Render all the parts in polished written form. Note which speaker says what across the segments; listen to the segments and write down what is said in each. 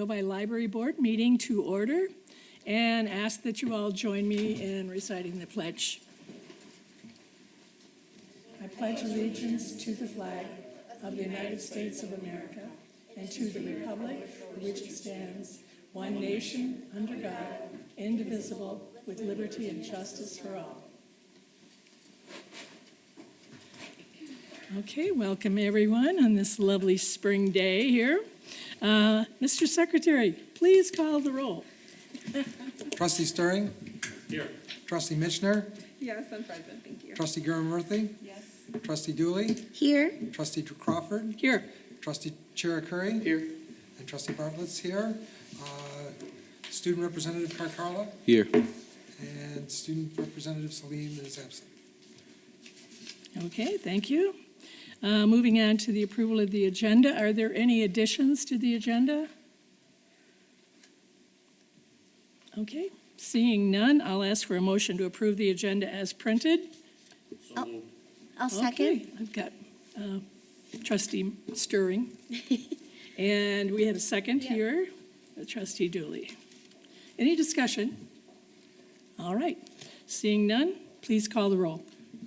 Speaker 1: Novi Library Board meeting to order and ask that you all join me in reciting the pledge. I pledge allegiance to the flag of the United States of America and to the republic for which it stands, one nation, under God, indivisible, with liberty and justice for all. Okay, welcome everyone on this lovely spring day here. Mr. Secretary, please call the roll.
Speaker 2: Trustee Stirring?
Speaker 3: Here.
Speaker 2: Trustee Michener?
Speaker 4: Yes, I'm present, thank you.
Speaker 2: Trustee Gurumurthy?
Speaker 4: Yes.
Speaker 2: Trustee Dooley?
Speaker 5: Here.
Speaker 2: Trustee Crawford?
Speaker 1: Here.
Speaker 2: Trustee Cherukuri?
Speaker 3: Here.
Speaker 2: And Trustee Bartlett's here. Student Representative Carcarla?
Speaker 3: Here.
Speaker 2: And Student Representative Salim is absent.
Speaker 1: Okay, thank you. Moving on to the approval of the agenda. Are there any additions to the agenda? Okay, seeing none, I'll ask for a motion to approve the agenda as printed.
Speaker 5: I'll second.
Speaker 1: Okay, I've got Trustee Stirring. And we have a second here, Trustee Dooley. Any discussion? All right, seeing none, please call the roll.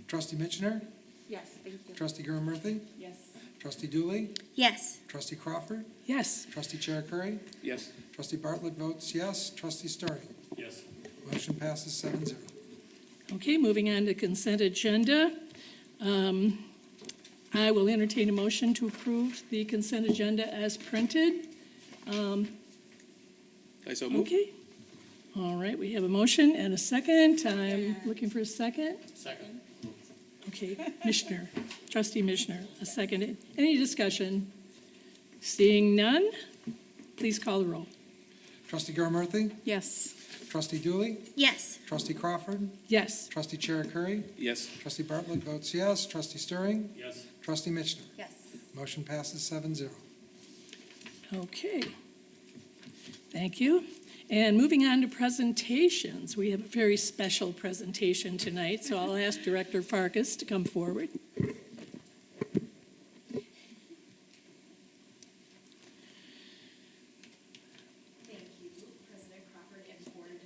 Speaker 2: Trustee Michener?
Speaker 4: Yes, thank you.
Speaker 2: Trustee Gurumurthy?
Speaker 4: Yes.
Speaker 2: Trustee Dooley?
Speaker 5: Yes.
Speaker 2: Trustee Crawford?
Speaker 1: Yes.
Speaker 2: Trustee Cherukuri?
Speaker 3: Yes.
Speaker 2: Trustee Bartlett votes yes. Trustee Stirring?
Speaker 3: Yes.
Speaker 2: Motion passes 7-0.
Speaker 1: Okay, moving on to consent agenda. I will entertain a motion to approve the consent agenda as printed.
Speaker 3: I so move.
Speaker 1: Okay. All right, we have a motion and a second. I'm looking for a second.
Speaker 3: Second.
Speaker 1: Okay, Michener, Trustee Michener, a second. Any discussion? Seeing none, please call the roll.
Speaker 2: Trustee Gurumurthy?
Speaker 4: Yes.
Speaker 2: Trustee Dooley?
Speaker 5: Yes.
Speaker 2: Trustee Crawford?
Speaker 1: Yes.
Speaker 2: Trustee Cherukuri?
Speaker 3: Yes.
Speaker 2: Trustee Bartlett votes yes. Trustee Stirring?
Speaker 3: Yes.
Speaker 2: Trustee Michener?
Speaker 5: Yes.
Speaker 2: Motion passes 7-0.
Speaker 1: Okay. Thank you. And moving on to presentations, we have a very special presentation tonight, so I'll ask Director Farkas to come forward.
Speaker 6: Thank you, President Crawford and Board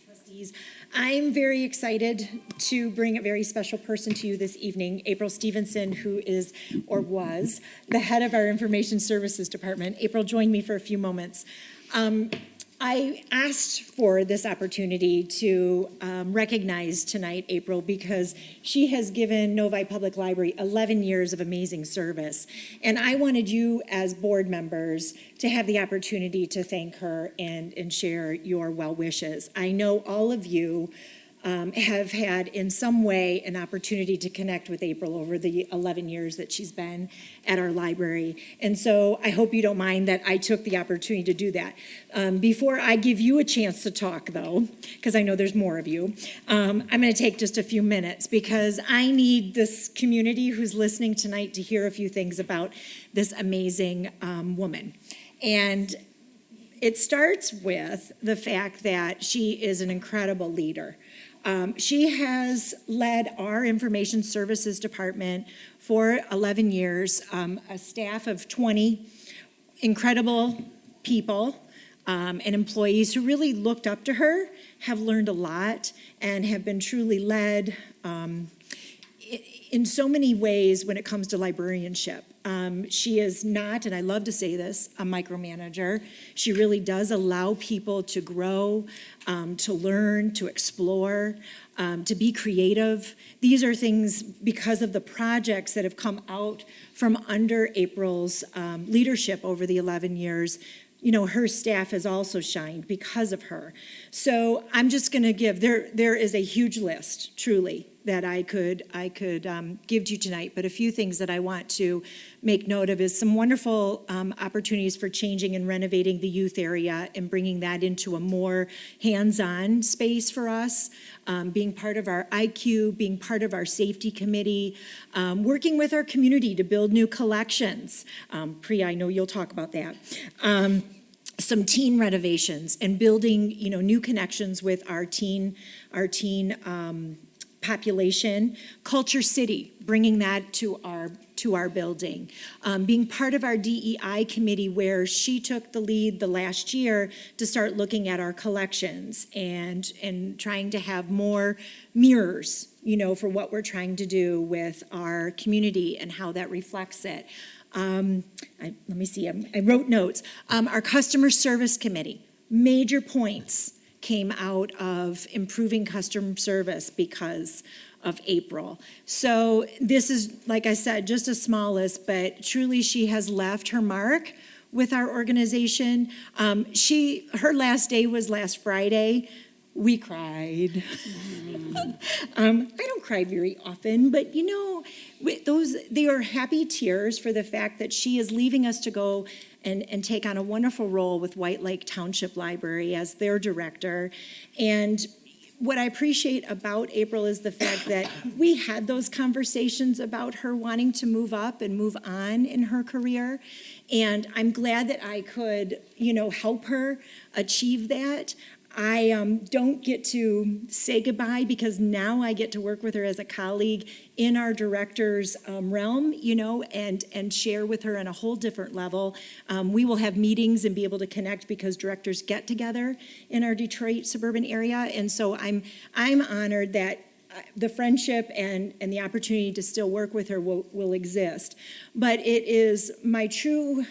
Speaker 6: Trustees. I'm very excited to bring a very special person to you this evening, April Stevenson, who is, or was, the head of our Information Services Department. April joined me for a few moments. I asked for this opportunity to recognize tonight April because she has given Novi Public Library 11 years of amazing service. And I wanted you as board members to have the opportunity to thank her and share your well wishes. I know all of you have had in some way an opportunity to connect with April over the 11 years that she's been at our library. And so I hope you don't mind that I took the opportunity to do that. Before I give you a chance to talk though, because I know there's more of you, I'm gonna take just a few minutes because I need this community who's listening tonight to hear a few things about this amazing woman. And it starts with the fact that she is an incredible leader. She has led our Information Services Department for 11 years, a staff of 20 incredible people and employees who really looked up to her, have learned a lot, and have been truly led in so many ways when it comes to librarianship. She is not, and I love to say this, a micromanager. She really does allow people to grow, to learn, to explore, to be creative. These are things because of the projects that have come out from under April's leadership over the 11 years. You know, her staff has also shined because of her. So I'm just going to give, there is a huge list, truly, that I could give to you tonight, but a few things that I want to make note of is some wonderful opportunities for changing and renovating the youth area and bringing that into a more hands-on space for us, being part of our IQ, being part of our safety committee, working with our community to build new collections. Priya, I know you'll talk about that. Some teen renovations and building, new connections with our teen population. Culture City, bringing that to our to our building. Being part of our DEI committee, where she took the lead the last year to start looking at our collections and trying to have more mirrors, for what we're trying to do with our community and how that reflects it. Let me see, I wrote notes. Our customer service committee, major points came out of improving customer service because of April. So this is, like I said, just a small list, but truly she has left her mark with our organization. Her last day was last Friday. We cried. I don't cry very often, but they are happy tears for the fact that she is leaving us to go and take on a wonderful role with White Lake Township Library as their director. And what I appreciate about April is the fact that we had those conversations about her wanting to move up and move on in her career. And I'm glad that I could, help her achieve that. I don't get to say goodbye because now I get to work with her as a colleague in our director's realm, and share with her on a whole different level. We will have meetings and be able to connect because directors get together in our Detroit suburban area. And so I'm honored that the friendship and the opportunity to still work with her will exist. But it is my true...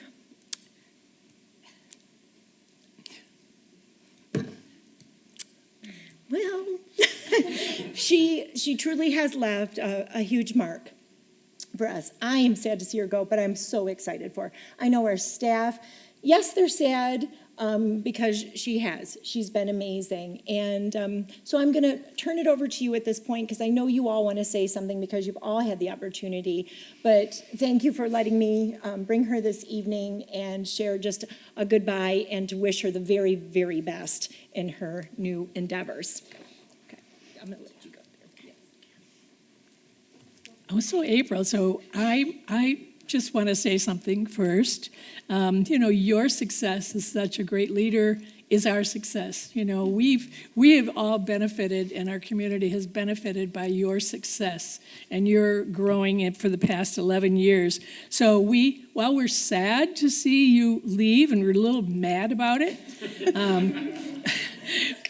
Speaker 6: Well, she truly has left a huge mark for us. I am sad to see her go, but I'm so excited for her. I know our staff, yes, they're sad because she's been amazing. And so I'm going to turn it over to you at this point because I know you all want to say something because you've all had the opportunity. But thank you for letting me bring her this evening and share just a goodbye and to wish her the very, very best in her new endeavors. Okay, I'm going to let you go there.
Speaker 1: Oh, so April, so I just want to say something first. Your success as such a great leader is our success. We have all benefited, and our community has benefited by your success, and you're growing it for the past 11 years. So while we're sad to see you leave, and we're a little mad about it,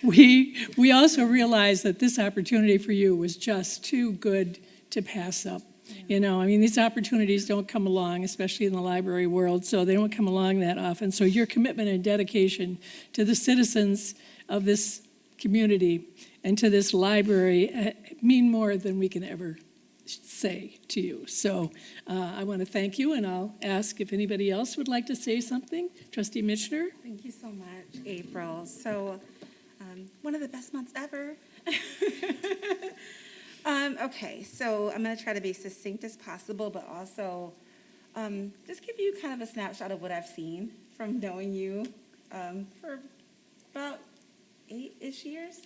Speaker 1: we also realize that this opportunity for you was just too good to pass up. These opportunities don't come along, especially in the library world, so they don't come along that often. So your commitment and dedication to the citizens of this community and to this library mean more than we can ever say to you. So I want to thank you, and I'll ask if anybody else would like to say something. Trustee Mitchner?
Speaker 4: Thank you so much, April. So one of the best months ever. Okay, so I'm going to try to be succinct as possible, but also just give you kind of a snapshot of what I've seen from knowing you for about 8-ish years.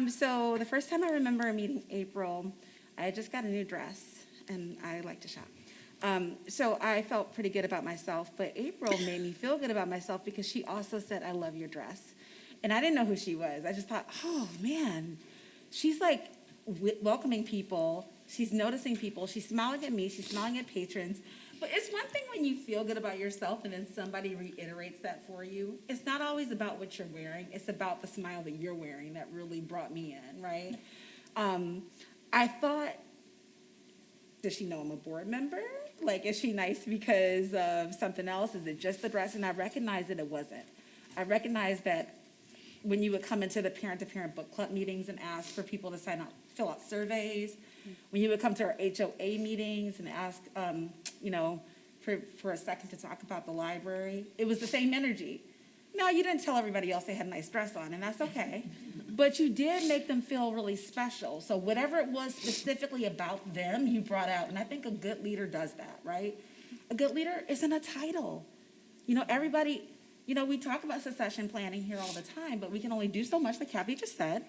Speaker 4: So the first time I remember meeting April, I just got a new dress, and I like to shop. So I felt pretty good about myself, but April made me feel good about myself because she also said, "I love your dress." And I didn't know who she was. I just thought, oh, man, she's like welcoming people. She's noticing people. She's smiling at me. She's smiling at patrons. But it's one thing when you feel good about yourself and then somebody reiterates that for you. It's not always about what you're wearing. It's about the smile that you're wearing that really brought me in, right? I thought, does she know I'm a board member? Like, is she nice because of something else? Is it just the dress? And I recognized that it wasn't. I recognized that when you would come into the parent-to-parent book club meetings and ask for people to fill out surveys, when you would come to our HOA meetings and ask, for a second to talk about the library, it was the same energy. No, you didn't tell everybody else they had a nice dress on, and that's okay. But you did make them feel really special. So whatever it was specifically about them, you brought out. And I think a good leader does that, right? A good leader isn't a title. Everybody... we talk about succession planning here all the time, but we can only do so much, like Kathy just said.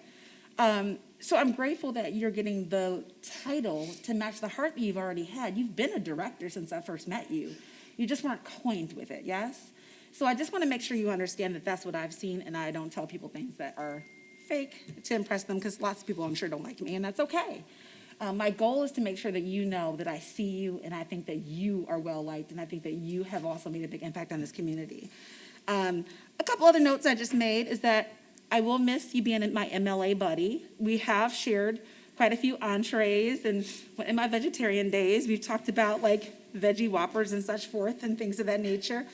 Speaker 4: So I'm grateful that you're getting the title to match the heart that you've already had. You've been a director since I first met you. You just weren't coined with it, yes? So I just want to make sure you understand that that's what I've seen, and I don't tell people things that are fake to impress them, because lots of people, I'm sure, don't like me, and that's okay. My goal is to make sure that you know that I see you and I think that you are well-liked and I think that you have also made a big impact on this community. A couple other notes I just made is that I will miss you being my MLA buddy. We have shared quite a few entrees, and in my vegetarian days, we've talked about like veggie whoppers and such forth and things of that nature.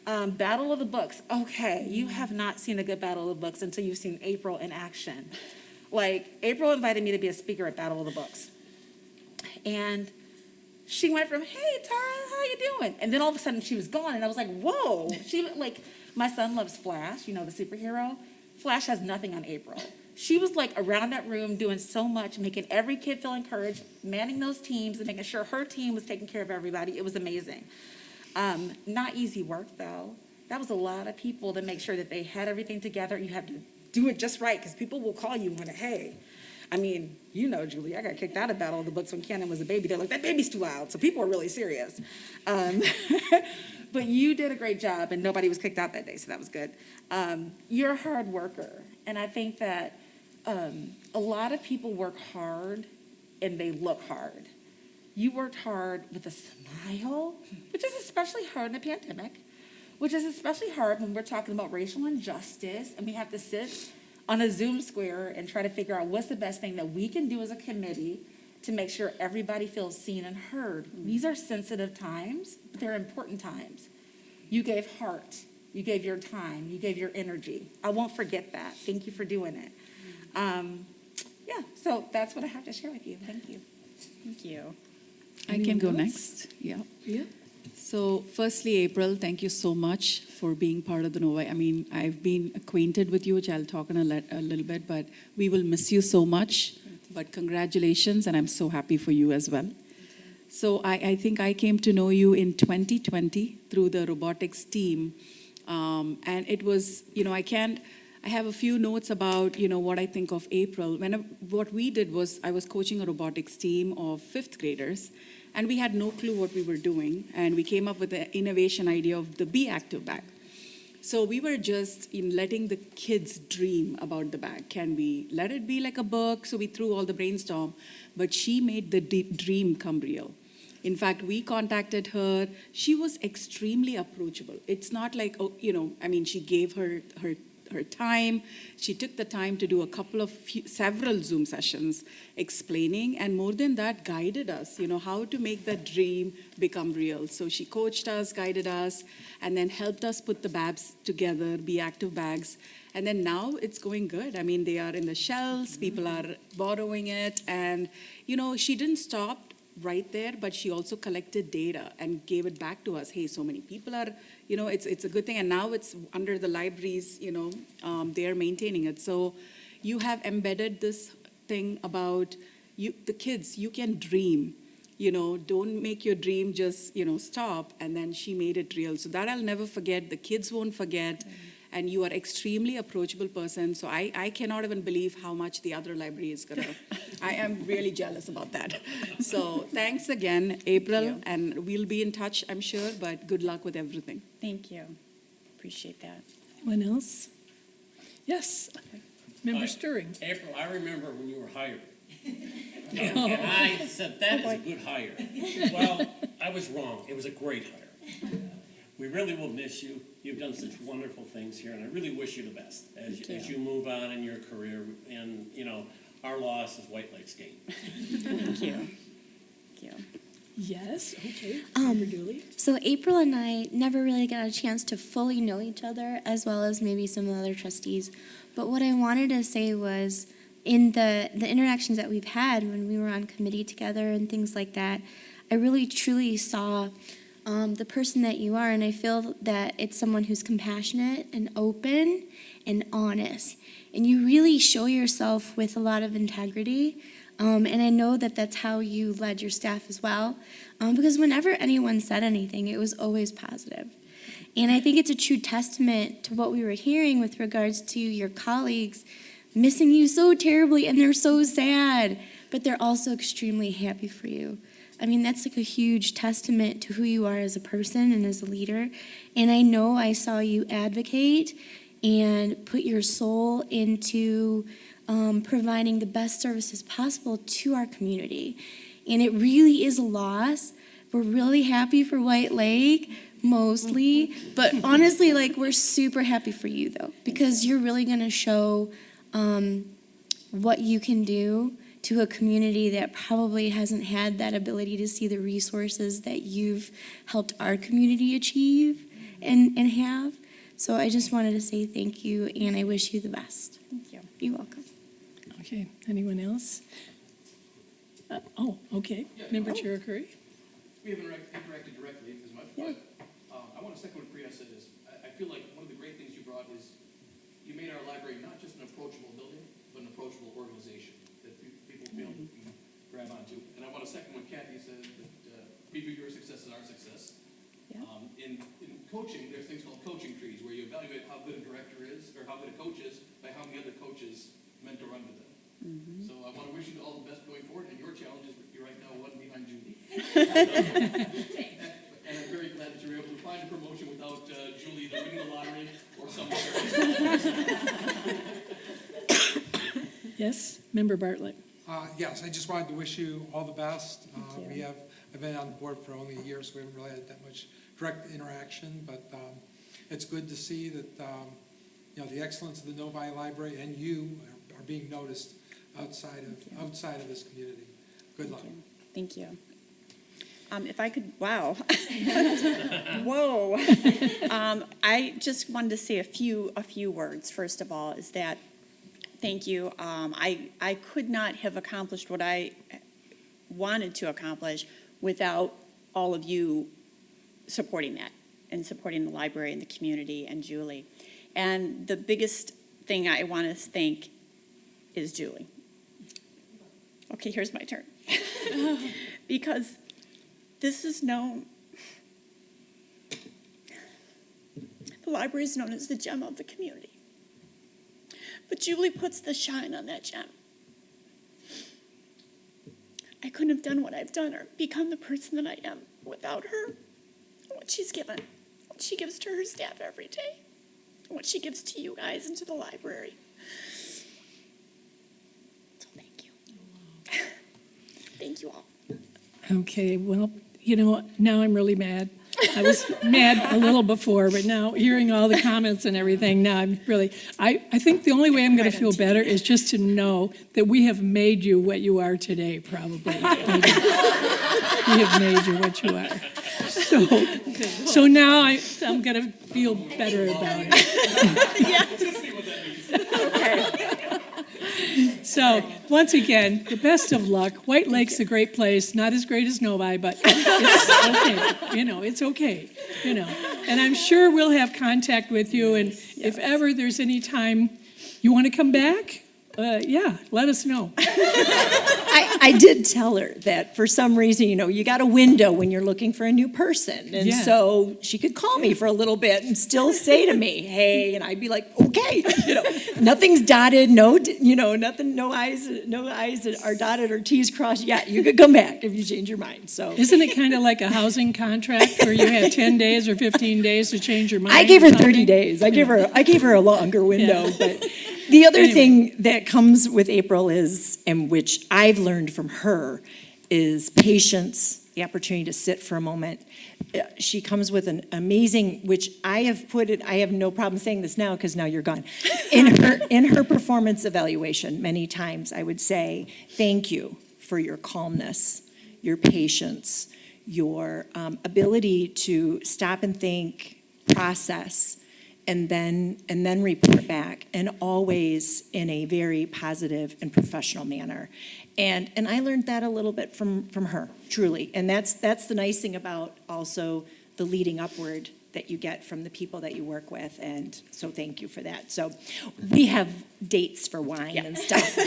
Speaker 4: Battle of the Books. Okay, you have not seen a good Battle of the Books until you've seen April in action. Like, April invited me to be a speaker at Battle of the Books. And she went from, hey, Tara, how you doing? And then all of a sudden she was gone, and I was like, whoa. My son loves Flash, you know, the superhero. Flash has nothing on April. She was like around that room doing so much, making every kid feel encouraged, manning those teams and making sure her team was taking care of everybody. It was amazing. Not easy work, though. That was a lot of people to make sure that they had everything together. You have to do it just right, because people will call you when, hey. I mean, you know, Julie, I got kicked out of Battle of the Books when Cannon was a baby. They're like, that baby's too loud. So people were really serious. But you did a great job, and nobody was kicked out that day, so that was good. You're a hard worker, and I think that a lot of people work hard, and they look hard. You worked hard with a smile, which is especially hard in a pandemic, which is especially hard when we're talking about racial injustice, and we have to sit on a Zoom square and try to figure out what's the best thing that we can do as a committee to make sure everybody feels seen and heard. These are sensitive times, but they're important times. You gave heart, you gave your time, you gave your energy. I won't forget that. Thank you for doing it. Yeah, so that's what I have to share with you. Thank you.
Speaker 6: Thank you.
Speaker 7: I can go
Speaker 1: Anyone else?
Speaker 7: next. Yeah.
Speaker 1: Yeah.
Speaker 7: So, firstly, April, thank you so much for being part of the Novi. I mean, I've been acquainted with you, which I'll talk in a little bit, but we will miss you so much. But congratulations, and I'm so happy for you as well. So, I think I came to know you in 2020 through the robotics team. And it was, I have a few notes about, what I think of April. What we did was, I was coaching a robotics team of 5th graders, and we had no clue what we were doing, and we came up with the innovation idea of the Be Active bag. So we were just letting the kids dream about the bag. Can we let it be like a book? So we threw all the brainstorm, but she made the dream come real. In fact, we contacted her. She was extremely approachable. It's not like, she gave her time. She took the time to do several Zoom sessions explaining, and more than that, guided us, how to make that dream become real. So she coached us, guided us, and then helped us put the bags together, Be Active bags. And then now it's going good. I mean, they are in the shelves, people are borrowing it, and, she didn't stop right there, but she also collected data and gave it back to us. Hey, so many people are, it's a good thing. And now it's under the libraries, they're maintaining it. So you have embedded this thing about the kids, you can dream, don't make your dream just, stop. And then she made it real. So that I'll never forget. The kids won't forget. And you are extremely approachable person. So I cannot even believe how much the other library is going to. I am really jealous about that. So thanks again, April. And we'll be in touch, I'm sure. But good luck with everything.
Speaker 6: Thank you. Appreciate that.
Speaker 1: Anyone else? Yes. Member Stirring.
Speaker 8: April, I remember when you were hired. And I said, that is a good hire. Well, I was wrong. It was a great hire. We really will miss you. You've done such wonderful things here, and I really wish you the best as you move on in your career. And, our loss is White Lakes Gate.
Speaker 6: Thank you. Thank you.
Speaker 1: Yes, okay. Member Dooley.
Speaker 5: So April and I never really got a chance to fully know each other, as well as maybe some of the other trustees. But what I wanted to say was, in the interactions that we've had when we were on committee together and things like that, I really truly saw the person that you are, and I feel that it's someone who's compassionate and open and honest. And you really show yourself with a lot of integrity. And I know that that's how you led your staff as well. Because whenever anyone said anything, it was always positive. And I think it's a true testament to what we were hearing with regards to your colleagues missing you so terribly, and they're so sad, but they're also extremely happy for you. I mean, that's like a huge testament to who you are as a person and as a leader. And I know I saw you advocate and put your soul into providing the best services possible to our community. And it really is a loss. We're really happy for White Lake, mostly, but honestly, like, we're super happy for you, though, because you're really going to show what you can do to a community that probably hasn't had that ability to see the resources that you've helped our community achieve and have. So I just wanted to say thank you, and I wish you the best.
Speaker 4: Thank you.
Speaker 5: You're welcome.
Speaker 1: Okay, anyone else? Okay, Member Chair Curry?
Speaker 3: We haven't interacted directly as much, but I want to second what Priya said is, I feel like one of the great things you brought is you made our library not just an approachable building, but an approachable organization that people feel we can grab onto. And I want to second what Kathy said, that we view your success as our success.
Speaker 4: Yeah.
Speaker 3: In coaching, there's things called coaching trees, where you evaluate how good a director is, or how good a coach is, by how many other coaches mentor under them. So I want to wish you all the best going forward, and your challenge is you're right now one behind Judy. And I'm very glad that you were able to find a promotion without Julie either winning the lottery or something.
Speaker 1: Yes, Member Bartlett?
Speaker 2: Yes, I just wanted to wish you all the best.
Speaker 4: Thank you.
Speaker 2: I've been on the board for only a year, so we haven't really had that much direct interaction, but it's good to see that, the excellence of the Novi Library and you are being noticed outside of this community. Good luck.
Speaker 4: Thank you. If I could, wow. Whoa. I just wanted to say a few words. First of all, is that thank you. I could not have accomplished what I wanted to accomplish without all of you supporting that and supporting the library and the community and Julie. And the biggest thing I want to thank is Julie. Okay, here's my turn. Because this is known, the library is known as the gem of the community. But Julie puts the shine on that gem. I couldn't have done what I've done or become the person that I am without her. What she's given, what she gives to her staff every day, what she gives to you guys and to the library. So thank you. Thank you all.
Speaker 1: Okay, well, now I'm really mad. I was mad a little before, but now hearing all the comments and everything, now I'm really, I think the only way I'm going to feel better is just to know that we have made you what you are today, probably. We have made you what you are. So now I'm going to feel better about it. So, once again, the best of luck. White Lake's a great place, not as great as Novi, but it's okay. It's okay. And I'm sure we'll have contact with you, and if ever there's any time you want to come back, let us know.
Speaker 6: I did tell her that for some reason, you got a window when you're looking for a new person. And so she could call me for a little bit and still say to me, hey, and I'd be like, okay, nothing's dotted, nothing, no I's are dotted or T's crossed yet. You could come back if you change your mind. So
Speaker 1: isn't it kind of like a housing contract where you have 10 days or 15 days to change your mind?
Speaker 6: I gave her 30 days. I gave her a longer window, but the other thing that comes with April is, and which I've learned from her, is patience, the opportunity to sit for a moment. She comes with an amazing, which I have no problem saying this now because now you're gone. In her performance evaluation, many times I would say, thank you for your calmness, your patience, your ability to stop and think, process, and then report back, and always in a very positive and professional manner. And I learned that a little bit from her, truly. And that's the nice thing about also the leading upward that you get from the people that you work with. And so thank you for that. So we have dates for wine and stuff.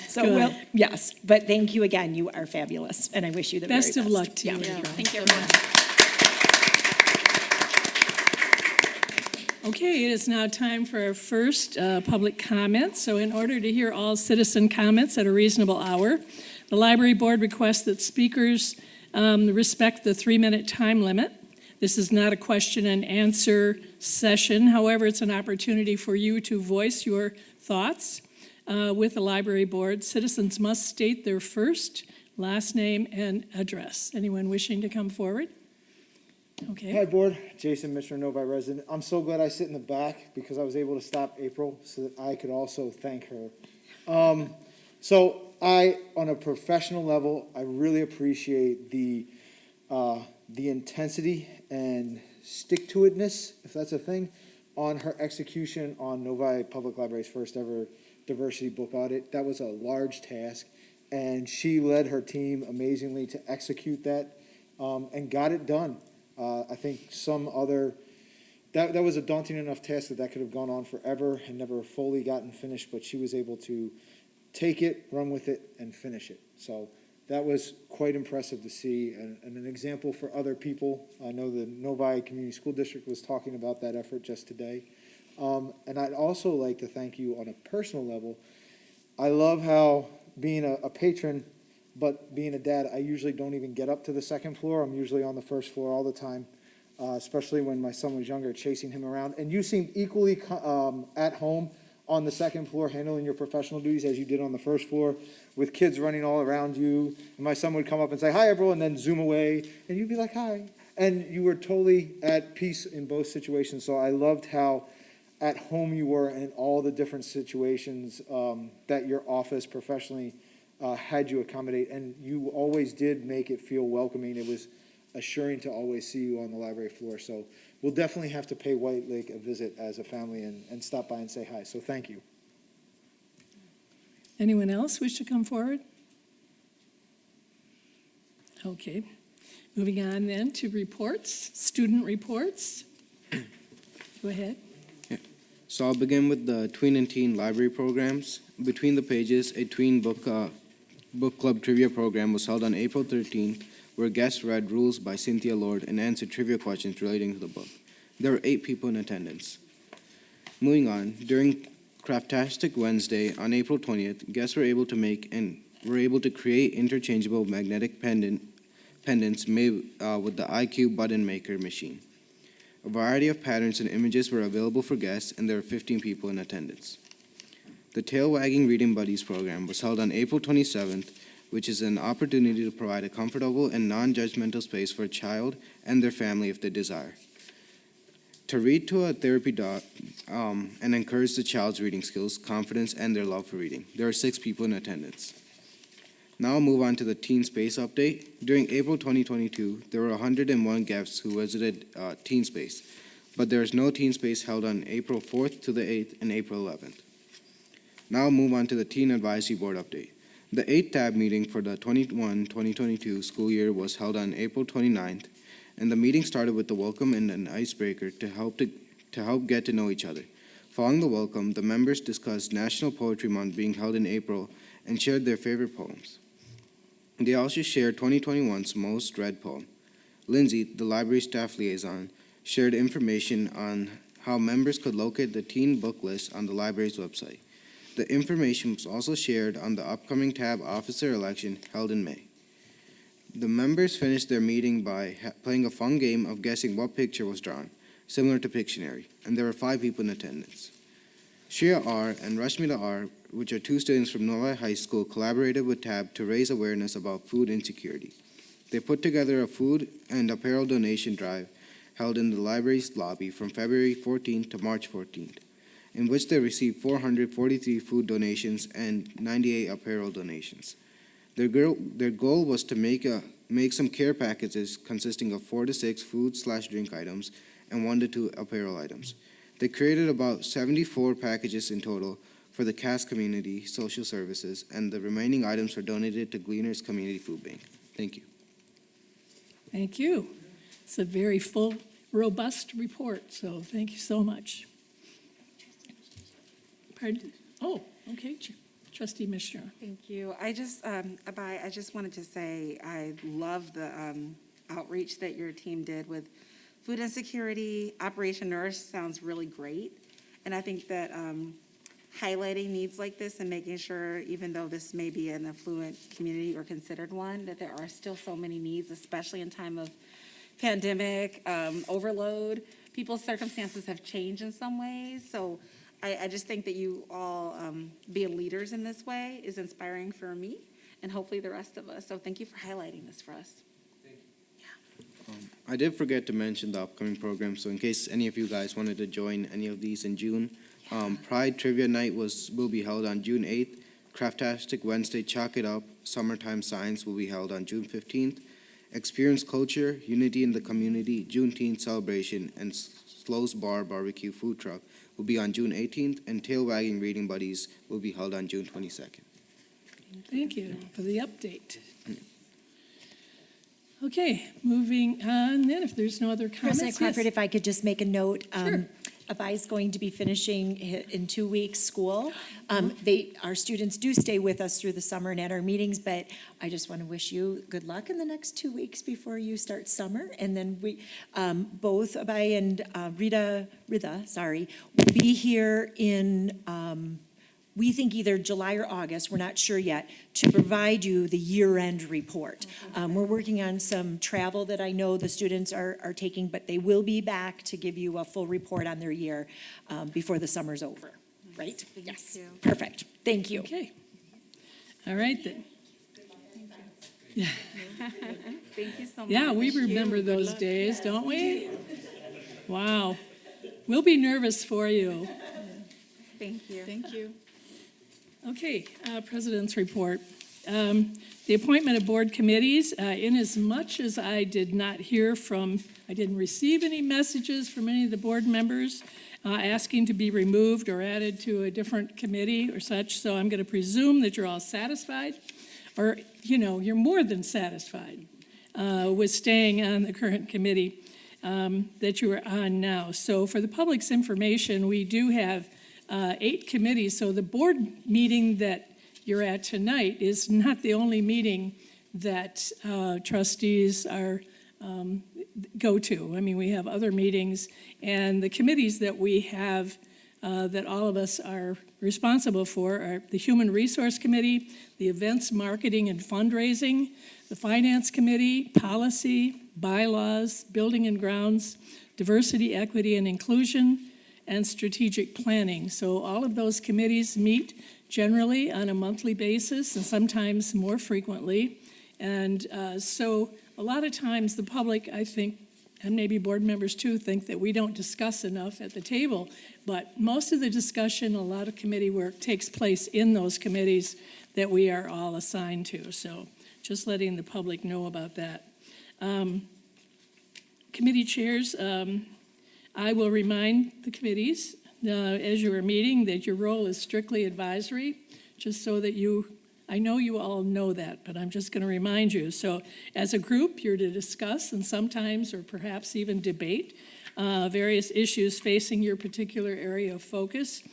Speaker 6: So yes, but thank you again. You are fabulous, and I wish you the
Speaker 1: best
Speaker 6: very
Speaker 1: of luck to you.
Speaker 4: Thank you, everyone.
Speaker 1: Okay, it is now time for our first public comment. So in order to hear all citizen comments at a reasonable hour, the library board requests that speakers respect the 3-minute time limit. This is not a question and answer session. However, it's an opportunity for you to voice your thoughts. with the library board. Citizens must state their first, last name, and address. Anyone wishing to come forward? Okay.
Speaker 9: Hi, Board. Jason, Mr. Novi resident. I'm so glad I sit in the back because I was able to stop April so that I could also thank her. So on a professional level, I really appreciate the intensity and stick-to-itness, if that's a thing, on her execution on Novi Public Library's first ever diversity book audit. That was a large task, and she led her team amazingly to execute that and got it done. I think that was a daunting enough task that could have gone on forever and never fully gotten finished, but she was able to take it, run with it, and finish it. So that was quite impressive to see and an example for other people. I know the Novi Community School District was talking about that effort just today. And I'd also like to thank you on a personal level. I love how being a patron, but being a dad, I usually don't even get up to the second floor. I'm usually on the first floor all the time, especially when my son was younger, chasing him around. And you seemed equally at home on the second floor, handling your professional duties as you did on the first floor, with kids running all around you. And my son would come up and say, "Hi, everyone," and then zoom away, and you'd be like, "Hi." And you were totally at peace in both situations. So I loved how at home you were in all the different situations that your office professionally had you accommodate, and you always did make it feel welcoming. It was assuring to always see you on the library floor. So we'll definitely have to pay White Lake a visit as a family and stop by and say hi. So thank you.
Speaker 1: Anyone else wish to come forward? Okay. Moving on then to reports, student reports. Go ahead.
Speaker 10: So I'll begin with the tween and teen library programs. Between the Pages, a tween book club trivia program was held on April 13th, where guests read Rules by Cynthia Lord and answered trivia questions relating to the book. There were 8 people in attendance. Moving on, during Craftastic Wednesday on April 20th, guests were able to create interchangeable magnetic pendants made with the IQ button maker machine. A variety of patterns and images were available for guests, and there were 15 people in attendance. The Tail Wagging Reading Buddies program was held on April 27th, which is an opportunity to provide a comfortable and non-judgmental space for a child and their family if they desire. To read to a therapy dog and encourage the child's reading skills, confidence, and their love for reading. There are 6 people in attendance. Now I'll move on to the Teen Space update. During April 2022, there were 101 guests who visited Teen Space, but there is no Teen Space held on April 4th to the 8th and April 11th. Now I'll move on to the Teen Advisory Board update. The 8th tab meeting for the 21-2022 school year was held on April 29th, and the meeting started with the welcome and an icebreaker to help get to know each other. Following the welcome, the members discussed National Poetry Month being held in April and shared their favorite poems. They also shared 2021's most read poem. Lindsay, the library staff liaison, shared information on how members could locate the teen book list on the library's website. The information was also shared on the upcoming tab officer election held in May. The members finished their meeting by playing a fun game of guessing what picture was drawn, similar to Pictionary, and there were 5 people in attendance. Shreya R. and Rashmila R., which are 2 students from Novi High School, collaborated with TAB to raise awareness about food insecurity. They put together a food and apparel donation drive held in the library's lobby from February 14th to March 14th. In which they received 443 food donations and 98 apparel donations. Their goal was to make some care packages consisting of 4 to 6 food/drink items and 1 to 2 apparel items. They created about 74 packages in total for the Cass Community Social Services, and the remaining items were donated to Gleaners Community Food Bank. Thank you.
Speaker 1: Thank you. It's a very full, robust report, so thank you so much. Pardon? Oh, okay, Trustee Mishra.
Speaker 4: Thank you. I just wanted to say I love the outreach that your team did with food insecurity. Operation Nourish sounds really great. And I think that highlighting needs like this and making sure, even though this may be an affluent community or considered one, that there are still so many needs, especially in time of pandemic, overload. People's circumstances have changed in some ways. So I just think that you all being leaders in this way is inspiring for me and hopefully the rest of us. So thank you for highlighting this for us.
Speaker 10: I did forget to mention the upcoming program, so in case any of you guys wanted to join any of these in June, Pride Trivia Night will be held on June 8th. Craftastic Wednesday Chalk It Up Summertime Science will be held on June 15th. Experience Culture, Unity in the Community, Juneteenth Celebration, and Slow's Bar Barbecue Food Truck will be on June 18th, and Tail Wagging Reading Buddies will be held on June 22nd.
Speaker 1: Thank you for the update. Okay, moving on then, if there's no other
Speaker 6: President
Speaker 1: comments.
Speaker 6: Crawford,
Speaker 1: Yes.
Speaker 6: if I could just make a note.
Speaker 1: Sure.
Speaker 6: Avi's going to be finishing in 2 weeks school. Our students do stay with us through the summer and at our meetings, but I just want to wish you good luck in the next 2 weeks before you start summer. And then we, both Avi and Rita, will be here in, we think either July or August, we're not sure yet, to provide you the year-end report. We're working on some travel that I know the students are taking, but they will be back to give you a full report on their year before the summer's over, right? Yes, perfect. Thank you.
Speaker 1: Okay. All right then.
Speaker 4: Thank you so much.
Speaker 1: Yeah, we remember those days, don't we? Wow. We'll be nervous for you.
Speaker 4: Thank you.
Speaker 7: Thank you.
Speaker 1: Okay, President's report. The appointment of board committees, inasmuch as I did not hear from, I didn't receive any messages from any of the board members asking to be removed or added to a different committee or such, so I'm going to presume that you're all satisfied, or, you're more than satisfied with staying on the current committee that you are on now. So for the public's information, we do have 8 committees, so the board meeting that you're at tonight is not the only meeting that trustees are go to. I mean, we have other meetings, and the committees that we have that all of us are responsible for are the Human Resource Committee, the Events, Marketing, and Fundraising, the Finance Committee, Policy, Bylaws, Building and Grounds, Diversity, Equity, and Inclusion, and Strategic Planning. So all of those committees meet generally on a monthly basis and sometimes more frequently. And so a lot of times the public, I think, and maybe board members too, think that we don't discuss enough at the table. But most of the discussion, a lot of committee work takes place in those committees that we are all assigned to. So just letting the public know about that. Committee chairs, I will remind the committees as you are meeting that your role is strictly advisory, just so that I know you all know that, but I'm just going to remind you. So as a group, you're to discuss and sometimes or perhaps even debate various issues facing your particular area of focus,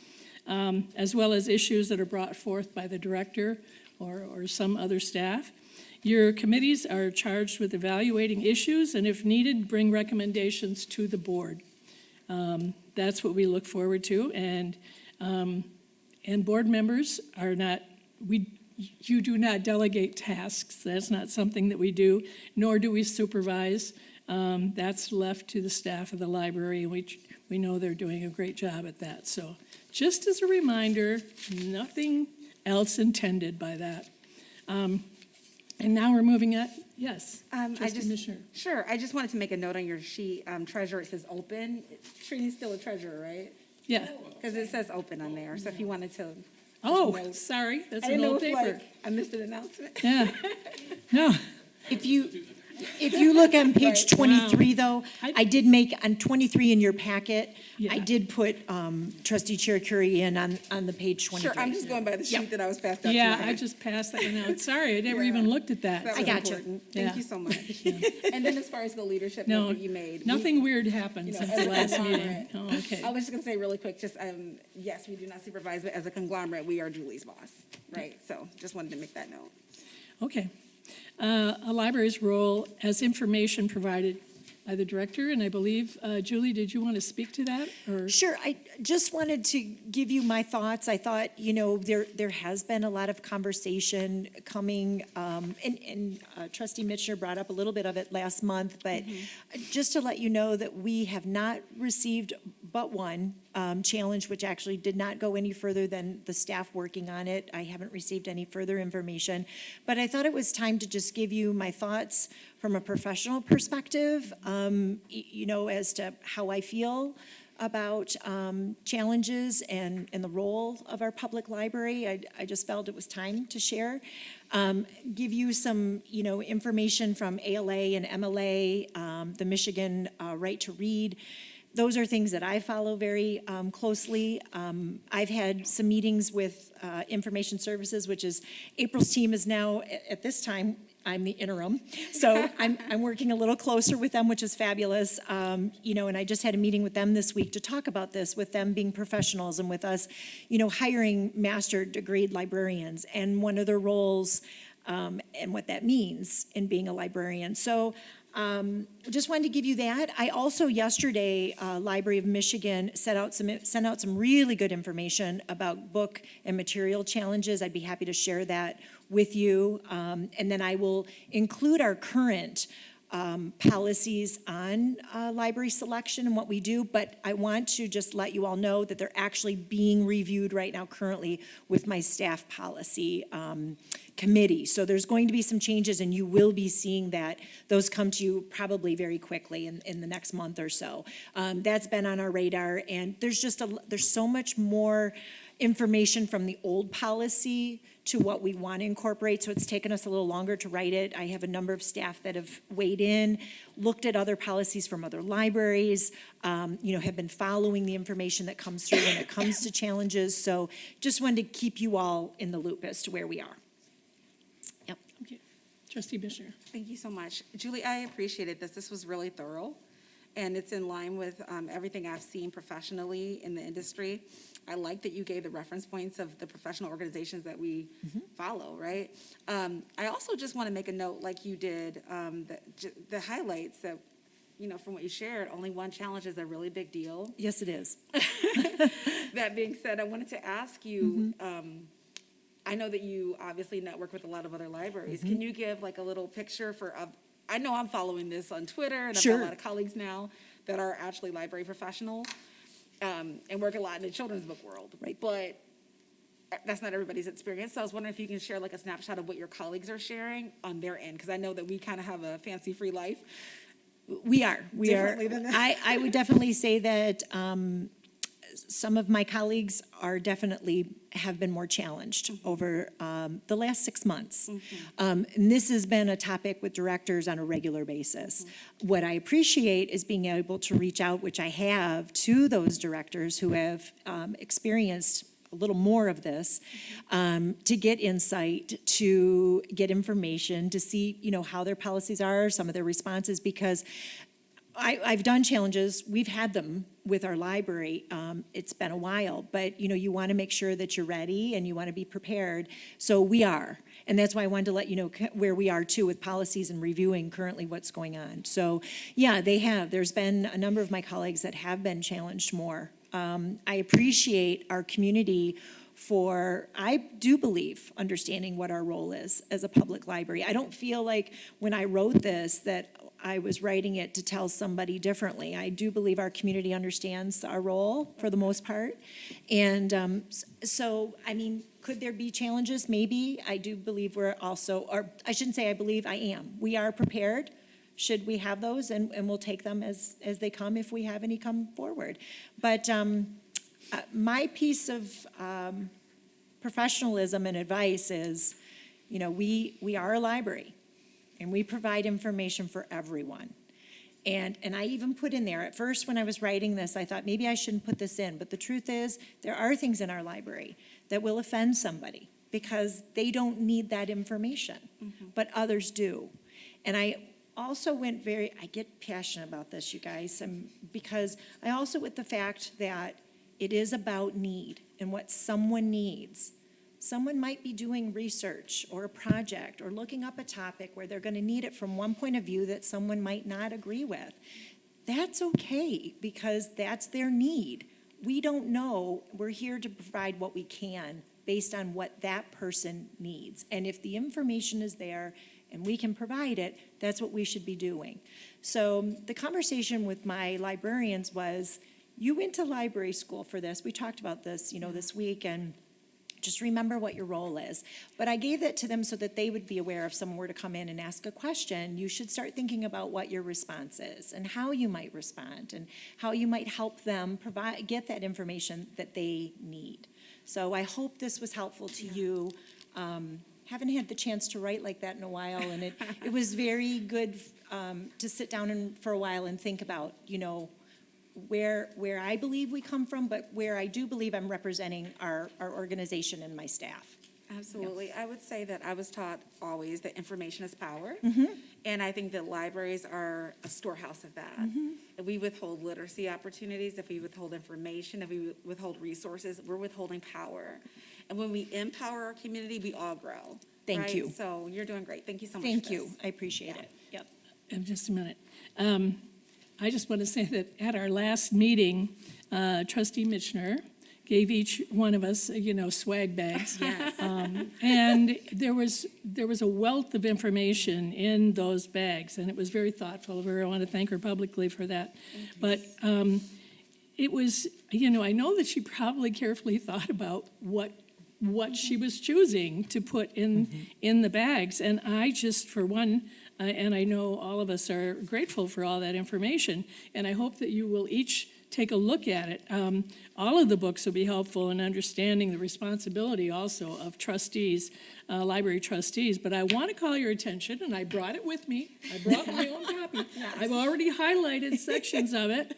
Speaker 1: as well as issues that are brought forth by the director or some other staff. Your committees are charged with evaluating issues and, if needed, bring recommendations to the board. That's what we look forward to, and board members are not, you do not delegate tasks. That's not something that we do, nor do we supervise. That's left to the staff of the library, and we know they're doing a great job at that. So just as a reminder, nothing else intended by that. And now we're moving at, yes, Trustee Missioner.
Speaker 4: Sure, I just wanted to make a note on your sheet, treasurer, it says open. Trini's still a treasurer, right?
Speaker 1: Yeah.
Speaker 4: Because it says open on there, so if you wanted to.
Speaker 1: Oh,
Speaker 4: note.
Speaker 1: sorry, that's
Speaker 4: I
Speaker 1: an
Speaker 4: didn't know
Speaker 1: old
Speaker 4: if
Speaker 1: paper.
Speaker 4: like, I missed an announcement.
Speaker 1: Yeah, no,
Speaker 6: If you look on page 23, though,
Speaker 1: I-
Speaker 6: I did make, on 23 in your packet,
Speaker 1: Yeah.
Speaker 6: I did put trustee Chair Curry in on the page 23.
Speaker 4: Sure, I'm just going by the
Speaker 6: Yeah.
Speaker 4: sheet that I was passed out
Speaker 1: yeah,
Speaker 4: tonight.
Speaker 1: I just passed that one out. Sorry, I never
Speaker 4: Yeah.
Speaker 1: even looked at that.
Speaker 4: That
Speaker 6: I
Speaker 4: was
Speaker 6: got you.
Speaker 4: important.
Speaker 1: Yeah.
Speaker 4: Thank you so much. And then as far as the leadership
Speaker 1: No,
Speaker 4: note that you made.
Speaker 1: nothing weird happened
Speaker 4: you know,
Speaker 1: since
Speaker 4: as
Speaker 1: the
Speaker 4: a
Speaker 1: last meeting.
Speaker 4: conglomerate.
Speaker 1: Oh, okay.
Speaker 4: I was just gonna say really quick, just, yes, we do not supervise, but as a conglomerate, we are Julie's boss, right? So just wanted to make that note.
Speaker 1: Okay. A library's role as information provided by the director, and I believe, Julie, did you want to speak to that? Or
Speaker 6: Sure, I just wanted to give you my thoughts. I thought, there has been a lot of conversation coming, and trustee Mitchner brought up a little bit of it last month, but just to let you know that we have not received but one challenge, which actually did not go any further than the staff working on it. I haven't received any further information. But I thought it was time to just give you my thoughts from a professional perspective, as to how I feel about challenges and the role of our public library. I just felt it was time to share. Give you some, information from ALA and MLA, the Michigan Right to Read. Those are things that I follow very closely. I've had some meetings with Information Services, which is April's team is now, at this time, I'm the interim. So I'm working a little closer with them, which is fabulous. And I just had a meeting with them this week to talk about this, with them being professionals and with us, hiring master degreed librarians and one of their roles and what that means in being a librarian. So just wanted to give you that. I also yesterday, Library of Michigan sent out some really good information about book and material challenges. I'd be happy to share that with you. And then I will include our current policies on library selection and what we do, but I want to just let you all know that they're actually being reviewed right now currently with my staff policy committee. So there's going to be some changes, and you will be seeing those come to you probably very quickly in the next month or so. That's been on our radar, and there's so much more information from the old policy to what we want to incorporate, so it's taken us a little longer to write it. I have a number of staff that have weighed in, looked at other policies from other libraries, have been following the information that comes through when it comes to challenges, so just wanted to keep you all in the loop as to where we are. Yep.
Speaker 1: Okay. Trustee Bishner.
Speaker 4: Thank you so much. Julie, I appreciated this. This was really thorough, and it's in line with everything I've seen professionally in the industry. I like that you gave the reference points of the professional organizations that we follow, right? I also just want to make a note, like you did, the highlights that, from what you shared, only one challenge is a really big deal.
Speaker 6: Yes, it is.
Speaker 4: That being said, I wanted to ask you, I know that you obviously network with a lot of other libraries. Can you give like a little picture I know I'm following this on Twitter, and I've got a lot of colleagues now that are actually library professionals and work a lot in the children's book world.
Speaker 6: Right.
Speaker 4: But that's not everybody's experience. So I was wondering if you can share like a snapshot of what your colleagues are sharing on their end, because I know that we kind of have a fancy free life.
Speaker 6: We are.
Speaker 4: Differently than that.
Speaker 6: I would definitely say that some of my colleagues have been more challenged over the last 6 months. And this has been a topic with directors on a regular basis. What I appreciate is being able to reach out, which I have, to those directors who have experienced a little more of this, to get insight, to get information, to see, how their policies are, some of their responses, because I've done challenges, we've had them with our library, it's been a while, but you want to make sure that you're ready and you want to be prepared, so we are. And that's why I wanted to let you know where we are too with policies and reviewing currently what's going on. So yeah, there's been a number of my colleagues that have been challenged more. I appreciate our community I do believe, understanding what our role is as a public library. I don't feel like when I wrote this that I was writing it to tell somebody differently. I do believe our community understands our role for the most part. And so, could there be challenges? Maybe. I do believe we're also, or I shouldn't say I believe, I am. We are prepared should we have those, and we'll take them as they come if we have any come forward. But my piece of professionalism and advice is, we are a library, and we provide information for everyone. And I even put in there, at first when I was writing this, I thought maybe I shouldn't put this in, but the truth is, there are things in our library that will offend somebody because they don't need that information, but others do. And I also I get passionate about this, you guys, because I also with the fact that it is about need and what someone needs. Someone might be doing research or a project or looking up a topic where they're going to need it from one point of view that someone might not agree with. That's okay, because that's their need. We don't know. We're here to provide what we can based on what that person needs. And if the information is there and we can provide it, that's what we should be doing. So the conversation with my librarians was, You went to library school for this. We talked about this, this week, and just remember what your role is. But I gave that to them so that they would be aware if someone were to come in and ask a question, you should start thinking about what your response is and how you might respond and how you might help them get that information that they need. So I hope this was helpful to you. Haven't had the chance to write like that in a while, and it was very good to sit down for a while and think about, where I believe we come from, but where I do believe I'm representing our organization and my staff.
Speaker 4: Absolutely. I would say that I was taught always that information is power.
Speaker 6: Mm-hmm.
Speaker 4: And I think that libraries are a storehouse of that.
Speaker 6: Mm-hmm.
Speaker 4: If we withhold literacy opportunities, if we withhold information, if we withhold resources, we're withholding power. And when we empower our community, we all grow.
Speaker 6: Thank
Speaker 4: right?
Speaker 6: you.
Speaker 4: So you're doing great. Thank you so much.
Speaker 6: Thank
Speaker 4: for
Speaker 6: you.
Speaker 4: this.
Speaker 6: I appreciate it. Yep.
Speaker 1: In just a minute. I just want to say that at our last meeting, Trustee Mitchner gave each one of us, swag bags.
Speaker 4: Yes.
Speaker 1: And there was a wealth of information in those bags, and it was very thoughtful of her. I want to thank her publicly for that. But it was, I know that she probably carefully thought about what she was choosing to put in the bags. And I just, for one, and I know all of us are grateful for all that information, and I hope that you will each take a look at it. All of the books will be helpful in understanding the responsibility also of trustees, library trustees. But I want to call your attention, and I brought it with me. I brought my own copy. I've already highlighted sections of it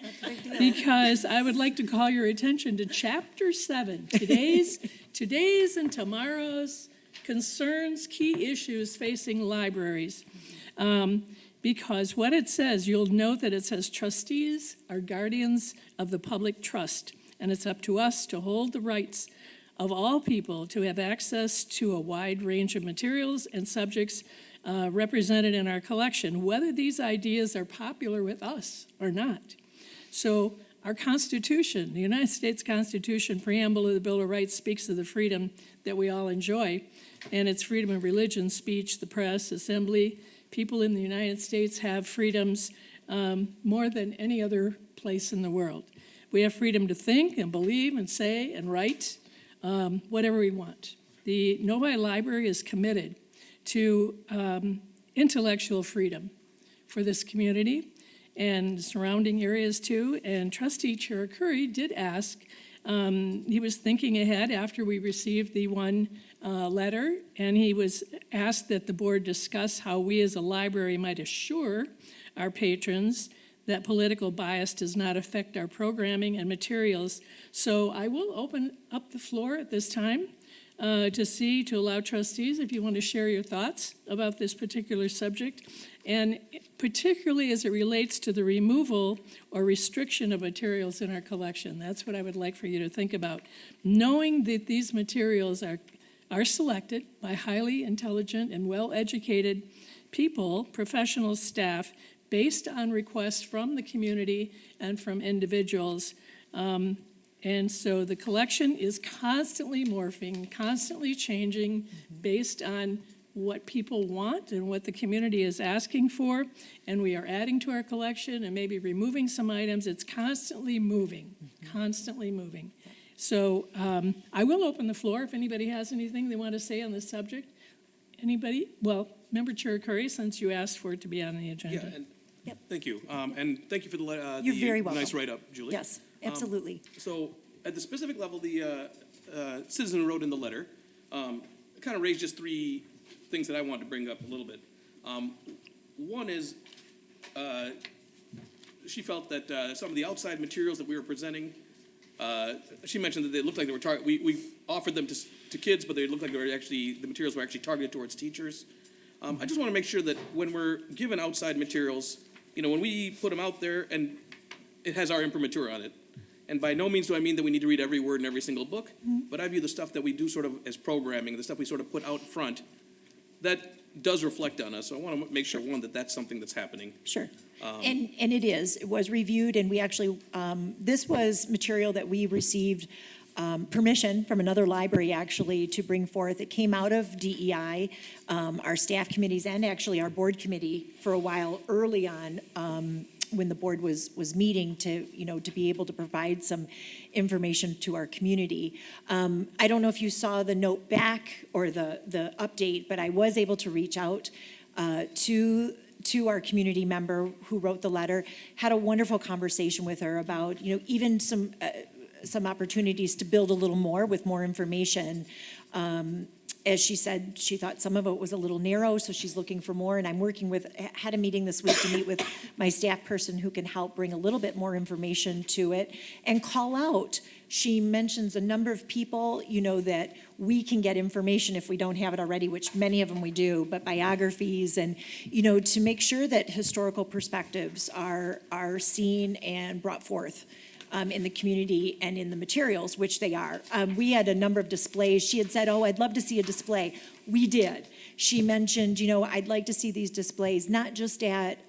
Speaker 1: because I would like to call your attention to Chapter 7, today's and tomorrow's concerns, key issues facing libraries. Because what it says, you'll note that it says trustees are guardians of the public trust, and it's up to us to hold the rights of all people to have access to a wide range of materials and subjects represented in our collection, whether these ideas are popular with us or not. So our Constitution, the United States Constitution, preamble of the Bill of Rights, speaks of the freedom that we all enjoy, and it's freedom of religion, speech, the press, assembly. People in the United States have freedoms more than any other place in the world. We have freedom to think and believe and say and write whatever we want. The Novi Library is committed to intellectual freedom for this community and surrounding areas too. And Trustee Cherukuri did ask, he was thinking ahead after we received the one letter, and he was asked that the board discuss how we as a library might assure our patrons that political bias does not affect our programming and materials. So I will open up the floor at this time to allow trustees if you want to share your thoughts about this particular subject, and particularly as it relates to the removal or restriction of materials in our collection. That's what I would like for you to think about. Knowing that these materials are selected by highly intelligent and well-educated people, professional staff, based on requests from the community and from individuals. And so the collection is constantly morphing, constantly changing based on what people want and what the community is asking for. And we are adding to our collection and maybe removing some items. It's constantly moving, constantly moving. So I will open the floor if anybody has anything they want to say on this subject. Anybody? Well, Member Cherukuri, since you asked for it to be on the agenda.
Speaker 11: Yeah, and thank you. And thank you for the
Speaker 6: You're very welcome.
Speaker 11: nice write-up, Julie.
Speaker 6: Yes, absolutely.
Speaker 11: So at the specific level, the citizen wrote in the letter, kind of raised just three things that I wanted to bring up a little bit. One is she felt that some of the outside materials that we were presenting, she mentioned that they looked like they were we offered them to kids, but they looked like they were actually, the materials were actually targeted towards teachers. I just want to make sure that when we're given outside materials, when we put them out there and it has our imprimatur on it, and by no means do I mean that we need to read every word in every single book, but I view the stuff that we do sort of as programming, the stuff we sort of put out front, that does reflect on us. So I want to make sure, one, that that's something that's happening.
Speaker 6: Sure. And it is. It was reviewed, and we actually, this was material that we received permission from another library, actually, to bring forth. It came out of DEI, our staff committees, and actually our board committee for a while early on when the board was meeting to, to be able to provide some information to our community. I don't know if you saw the note back or the update, but I was able to reach out to our community member who wrote the letter, had a wonderful conversation with her about, even some opportunities to build a little more with more information. As she said, she thought some of it was a little narrow, so she's looking for more. And I'm had a meeting this week to meet with my staff person who can help bring a little bit more information to it and call out. She mentions a number of people, that we can get information if we don't have it already, which many of them we do, but biographies and, to make sure that historical perspectives are seen and brought forth in the community and in the materials, which they are. We had a number of displays. She had said, I'd love to see a display. We did. She mentioned, I'd like to see these displays, not just at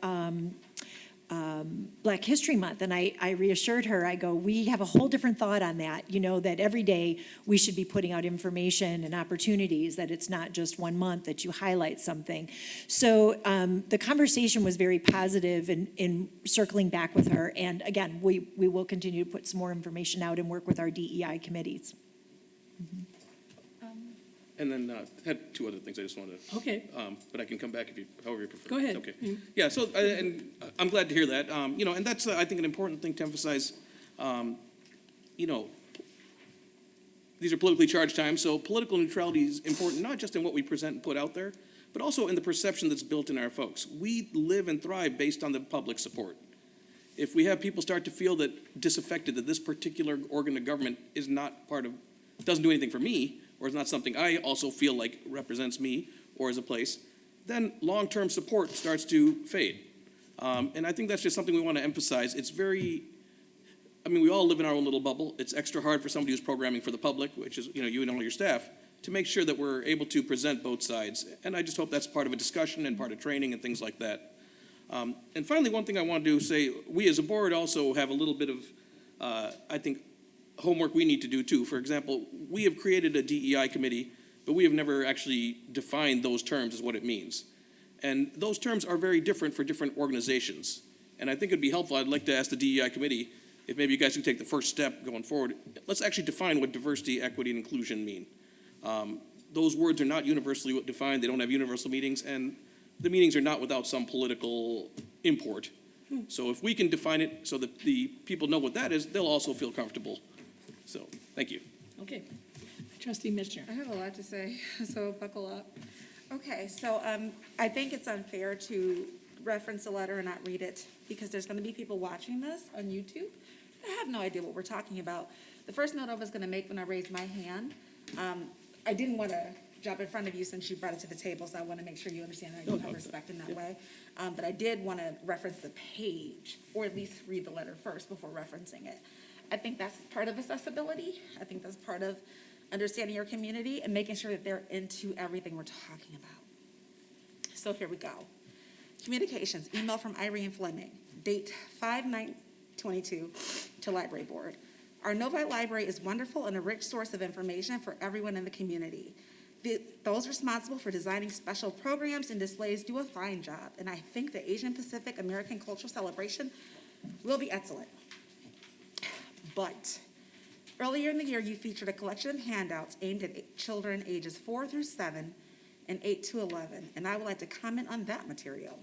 Speaker 6: Black History Month. And I reassured her, I go, we have a whole different thought on that, that every day we should be putting out information and opportunities, that it's not just 1 month that you highlight something. So the conversation was very positive in circling back with her. And again, we will continue to put some more information out and work with our DEI committees.
Speaker 11: And then had two other things I just wanted to.
Speaker 1: Okay.
Speaker 11: But I can come back however you prefer.
Speaker 1: Go ahead.
Speaker 11: Okay. Yeah. So and I'm glad to hear that. And that's I think an important thing to emphasize. These are politically charged times, so political neutrality is important not just in what we present and put out there, but also in the perception that's built in our folks. We live and thrive based on the public support. If we have people start to feel that disaffected that this particular organ of government is not doesn't do anything for me, or is not something I also feel like represents me or is a place, then long-term support starts to fade. And I think that's just something we want to emphasize. It's we all live in our own little bubble. It's extra hard for somebody who's programming for the public, which is, you and all your staff, to make sure that we're able to present both sides. And I just hope that's part of a discussion and part of training and things like that. And finally, one thing I want to say, we as a board also have a little bit of, I think, homework we need to do too. For example, we have created a DEI committee, but we have never actually defined those terms as what it means. And those terms are very different for different organizations. And I think it'd be helpful, I'd like to ask the DEI committee, if maybe you guys can take the first step going forward, let's actually define what diversity, equity, and inclusion mean. Those words are not universally defined, they don't have universal meanings, and the meanings are not without some political import. So if we can define it so that the people know what that is, they'll also feel comfortable. So, thank you.
Speaker 1: Okay. Trustee Mishner.
Speaker 4: I have a lot to say, so buckle up. Okay, so I think it's unfair to reference a letter and not read it, because there's going to be people watching this on YouTube that have no idea what we're talking about. The first note I was going to make when I raised my hand, I didn't want to jump in front of you since you brought it to the table, so I want to make sure you understand I do have respect in that way. But I did want to reference the page, or at least read the letter first before referencing it. I think that's part of accessibility. I think that's part of understanding your community and making sure that they're into everything we're talking about. So here we go. Communications, email from Irene Fleming, date 5/9/22 to Library Board. Our Novi Library is wonderful and a rich source of information for everyone in the community. Those responsible for designing special programs and displays do a fine job, and I think the Asian Pacific American Cultural Celebration will be excellent. But earlier in the year, you featured a collection of handouts aimed at children ages 4 through 7 and 8 to 11, and I would like to comment on that material.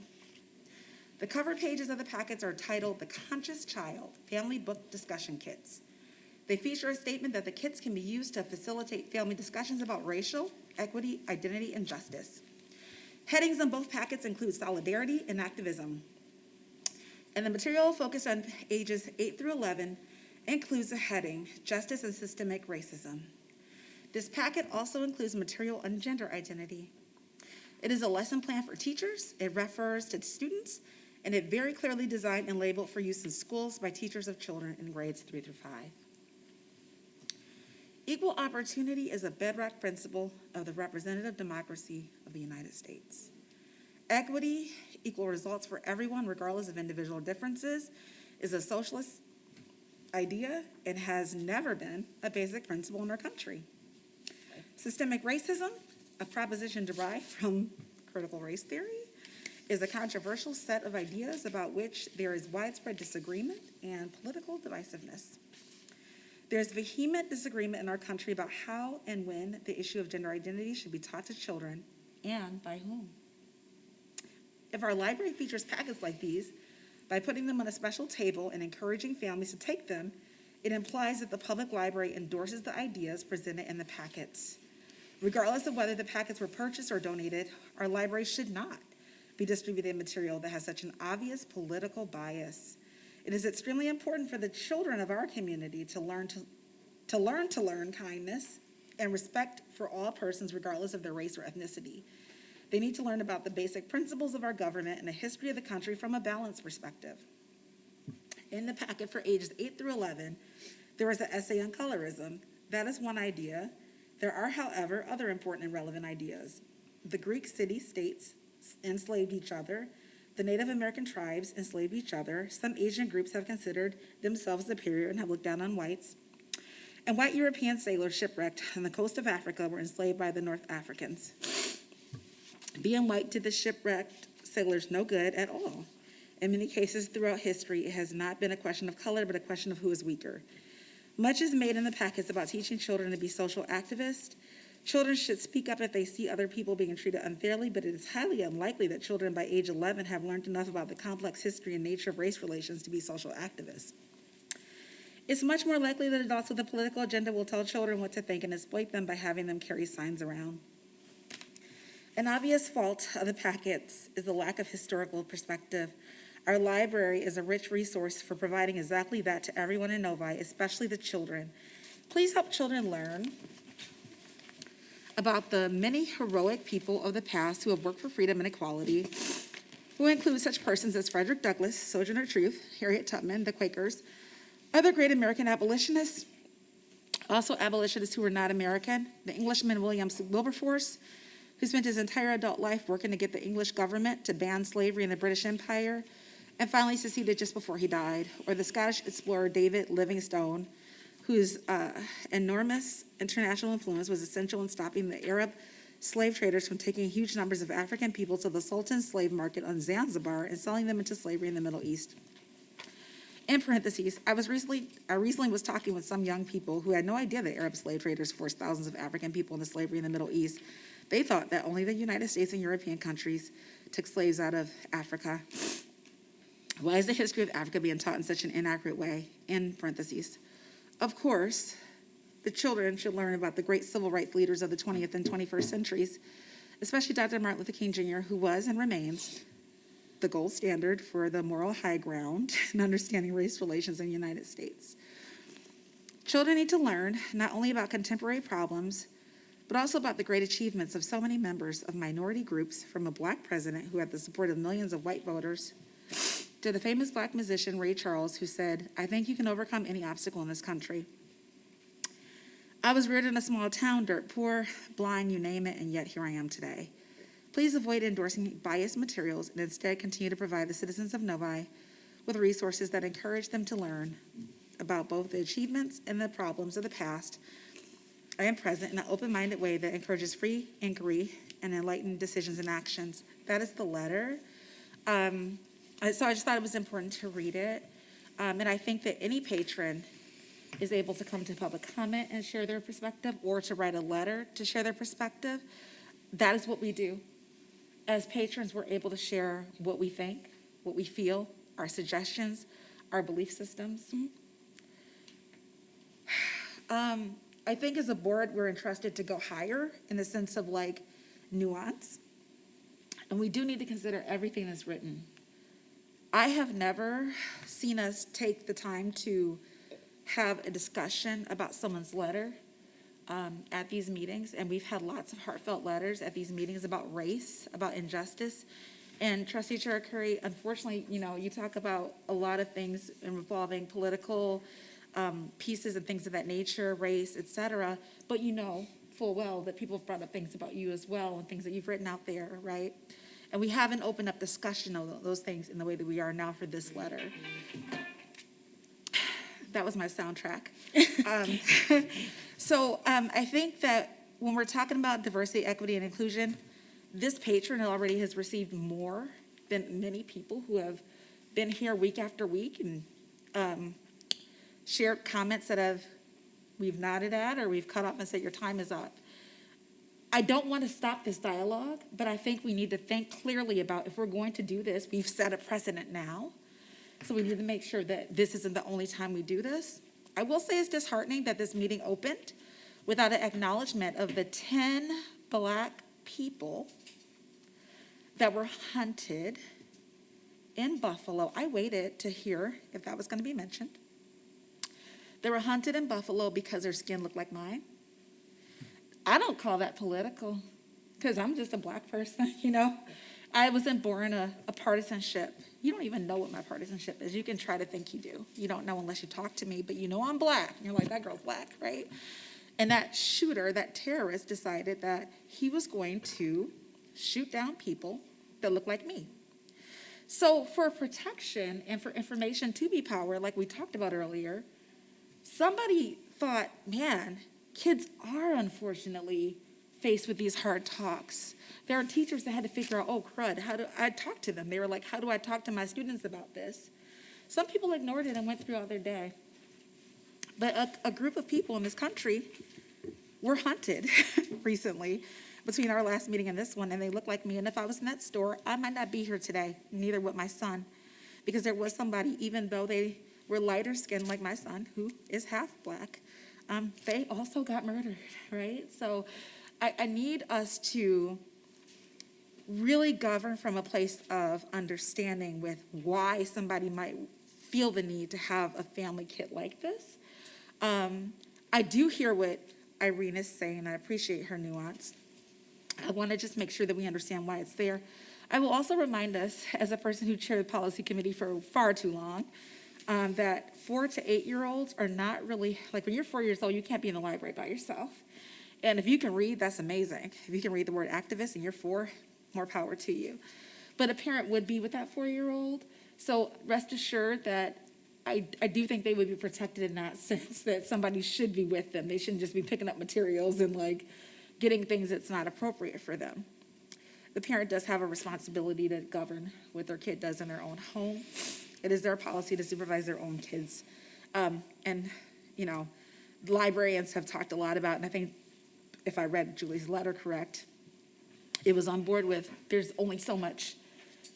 Speaker 4: The cover pages of the packets are titled The Conscious Child, Family Book Discussion Kits. They feature a statement that the kits can be used to facilitate family discussions about racial, equity, identity, and justice. Headings on both packets include solidarity and activism. And the material focused on ages 8 through 11 includes a heading, Justice and Systemic Racism. This packet also includes material on gender identity. It is a lesson plan for teachers, it refers to students, and it very clearly designed and labeled for use in schools by teachers of children in grades 3 through 5. Equal opportunity is a bedrock principle of the representative democracy of the United States. Equity, equal results for everyone, regardless of individual differences, is a socialist idea and has never been a basic principle in our country. Systemic racism, a proposition derived from critical race theory, is a controversial set of ideas about which there is widespread disagreement and political divisiveness. There's vehement disagreement in our country about how and when the issue of gender identity should be taught to children, and by whom. If our library features packets like these, by putting them on a special table and encouraging families to take them, it implies that the public library endorses the ideas presented in the packets. Regardless of whether the packets were purchased or donated, our library should not be distributing material that has such an obvious political bias. It is extremely important for the children of our community to learn kindness and respect for all persons regardless of their race or ethnicity. They need to learn about the basic principles of our government and the history of the country from a balanced perspective. In the packet for ages 8 through 11, there is an essay on colorism. That is one idea. There are, however, other important and relevant ideas. The Greek city-states enslaved each other. The Native American tribes enslaved each other. Some Asian groups have considered themselves superior and have looked down on whites. And white European sailors shipwrecked on the coast of Africa were enslaved by the North Africans. Being white did the shipwrecked sailors no good at all. In many cases throughout history, it has not been a question of color, but a question of who is weaker. Much is made in the packets about teaching children to be social activists. Children should speak up if they see other people being treated unfairly, but it is highly unlikely that children by age 11 have learned enough about the complex history and nature of race relations to be social activists. It's much more likely that adults with a political agenda will tell children what to think and exploit them by having them carry signs around. An obvious fault of the packets is the lack of historical perspective. Our library is a rich resource for providing exactly that to everyone in Novi, especially the children. Please help children learn about the many heroic people of the past who have worked for freedom and equality, who include such persons as Frederick Douglass, Sojourner Truth, Harriet Tubman, the Quakers, other great American abolitionists, also abolitionists who were not American, the Englishman William Wilberforce, who spent his entire adult life working to get the English government to ban slavery in the British Empire, and finally seceded just before he died, or the Scottish explorer David Livingstone, whose enormous international influence was essential in stopping the Arab slave traders from taking huge numbers of African people to the Sultan's slave market on Zanzibar and selling them into slavery in the Middle East. In parentheses, I recently was talking with some young people who had no idea that Arab slave traders forced thousands of African people into slavery in the Middle East. They thought that only the United States and European countries took slaves out of Africa. Why is the history of Africa being taught in such an inaccurate way? In parentheses. Of course, the children should learn about the great civil rights leaders of the 20th and 21st centuries, especially Dr. Martin Luther King Jr., who was and remains the gold standard for the moral high ground in understanding race relations in the United States. Children need to learn not only about contemporary problems, but also about the great achievements of so many members of minority groups, from a Black president who had the support of millions of white voters, to the famous Black musician Ray Charles, who said, "I think you can overcome any obstacle in this country." I was reared in a small town, dirt poor, blind, you name it, and yet here I am today. Please avoid endorsing biased materials and instead continue to provide the citizens of Novi with resources that encourage them to learn about both the achievements and the problems of the past and present in an open-minded way that encourages free inquiry and enlightened decisions and actions. That is the letter. So I just thought it was important to read it. And I think that any patron is able to come to public comment and share their perspective, or to write a letter to share their perspective. That is what we do. As patrons, we're able to share what we think, what we feel, our suggestions, our belief systems. I think as a board, we're entrusted to go higher in the sense of like nuance. And we do need to consider everything that's written. I have never seen us take the time to have a discussion about someone's letter at these meetings, and we've had lots of heartfelt letters at these meetings about race, about injustice. And Trustee Chair Curry, unfortunately, you talk about a lot of things involving political pieces and things of that nature, race, et cetera, but you know full well that people have brought up things about you as well and things that you've written out there, right? And we haven't opened up discussion of those things in the way that we are now for this letter. That was my soundtrack. So I think that when we're talking about diversity, equity, and inclusion, this patron already has received more been many people who have been here week after week and shared comments that we've nodded at or we've cut off and said, your time is up. I don't want to stop this dialogue, but I think we need to think clearly about if we're going to do this, we've set a precedent now. So we need to make sure that this isn't the only time we do this. I will say it's disheartening that this meeting opened without an acknowledgement of the 10 Black people that were hunted in Buffalo. I waited to hear if that was going to be mentioned. They were hunted in Buffalo because their skin looked like mine. I don't call that political because I'm just a Black person, you know. I wasn't born a partisanship. You don't even know what my partisanship is. You can try to think you do. You don't know unless you talk to me, but you know I'm Black. And you're like, that girl's Black, right? And that shooter, that terrorist, decided that he was going to shoot down people that look like me. So for protection and for information to be power, like we talked about earlier, somebody thought, man, kids are unfortunately faced with these hard talks. There are teachers that had to figure out, oh, crud, how do I talk to them? They were like, how do I talk to my students about this? Some people ignored it and went throughout their day. But a group of people in this country were hunted recently between our last meeting and this one, and they look like me. And if I was in that store, I might not be here today, neither would my son, because there was somebody, even though they were lighter skinned like my son, who is half Black, they also got murdered, right? So I need us to really govern from a place of understanding with why somebody might feel the need to have a family kit like this. I do hear what Irene is saying. I appreciate her nuance. I want to just make sure that we understand why it's there. I will also remind us, as a person who chaired the policy committee for far too long, that 4 to 8-year-olds are not really, like when you're 4 years old, you can't be in the library by yourself. And if you can read, that's amazing. If you can read the word activist and you're 4, more power to you. But a parent would be with that 4-year-old. So rest assured that I do think they would be protected in that sense, that somebody should be with them. They shouldn't just be picking up materials and like getting things that's not appropriate for them. The parent does have a responsibility to govern what their kid does in their own home. It is their policy to supervise their own kids. And, you know, librarians have talked a lot about, and I think if I read Julie's letter correct, it was on board with there's only so much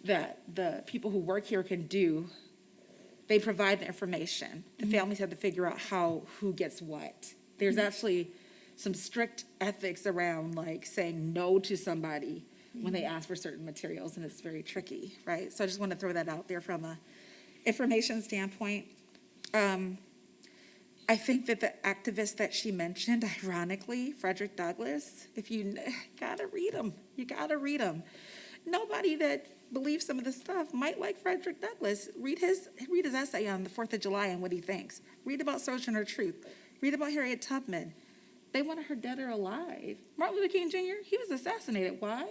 Speaker 4: that the people who work here can do. They provide the information. The families have to figure out who gets what. There's actually some strict ethics around like saying no to somebody when they ask for certain materials, and it's very tricky, right? So I just want to throw that out there from a information standpoint. I think that the activist that she mentioned, ironically, Frederick Douglass, if you gotta read him, you gotta read him. Nobody that believes some of this stuff might like Frederick Douglass. Read his essay on the 4th of July and what he thinks. Read about Sojourner Truth. Read about Harriet Tubman. They wanted her dead or alive. Martin Luther King Jr., he was assassinated. Why?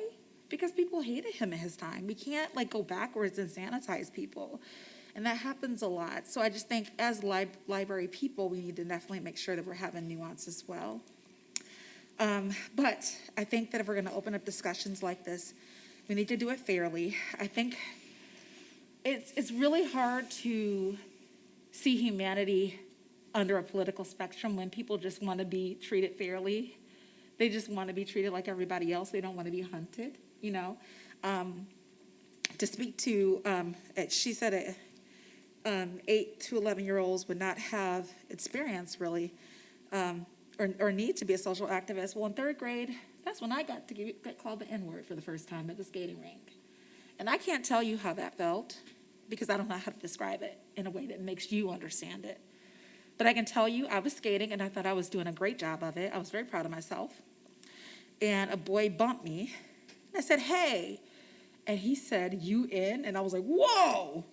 Speaker 4: Because people hated him in his time. We can't like go backwards and sanitize people. And that happens a lot. So I just think as library people, we need to definitely make sure that we're having nuance as well. But I think that if we're going to open up discussions like this, we need to do it fairly. I think it's really hard to see humanity under a political spectrum when people just want to be treated fairly. They just want to be treated like everybody else. They don't want to be hunted, you know. To speak to, she said 8 to 11-year-olds would not have experience really or need to be a social activist. Well, in 3rd grade, that's when I got to get called the N-word for the first time at the skating rink. And I can't tell you how that felt because I don't know how to describe it in a way that makes you understand it. But I can tell you I was skating and I thought I was doing a great job of it. I was very proud of myself. And a boy bumped me. And I said, hey. And he said, you in? And I was like, whoa.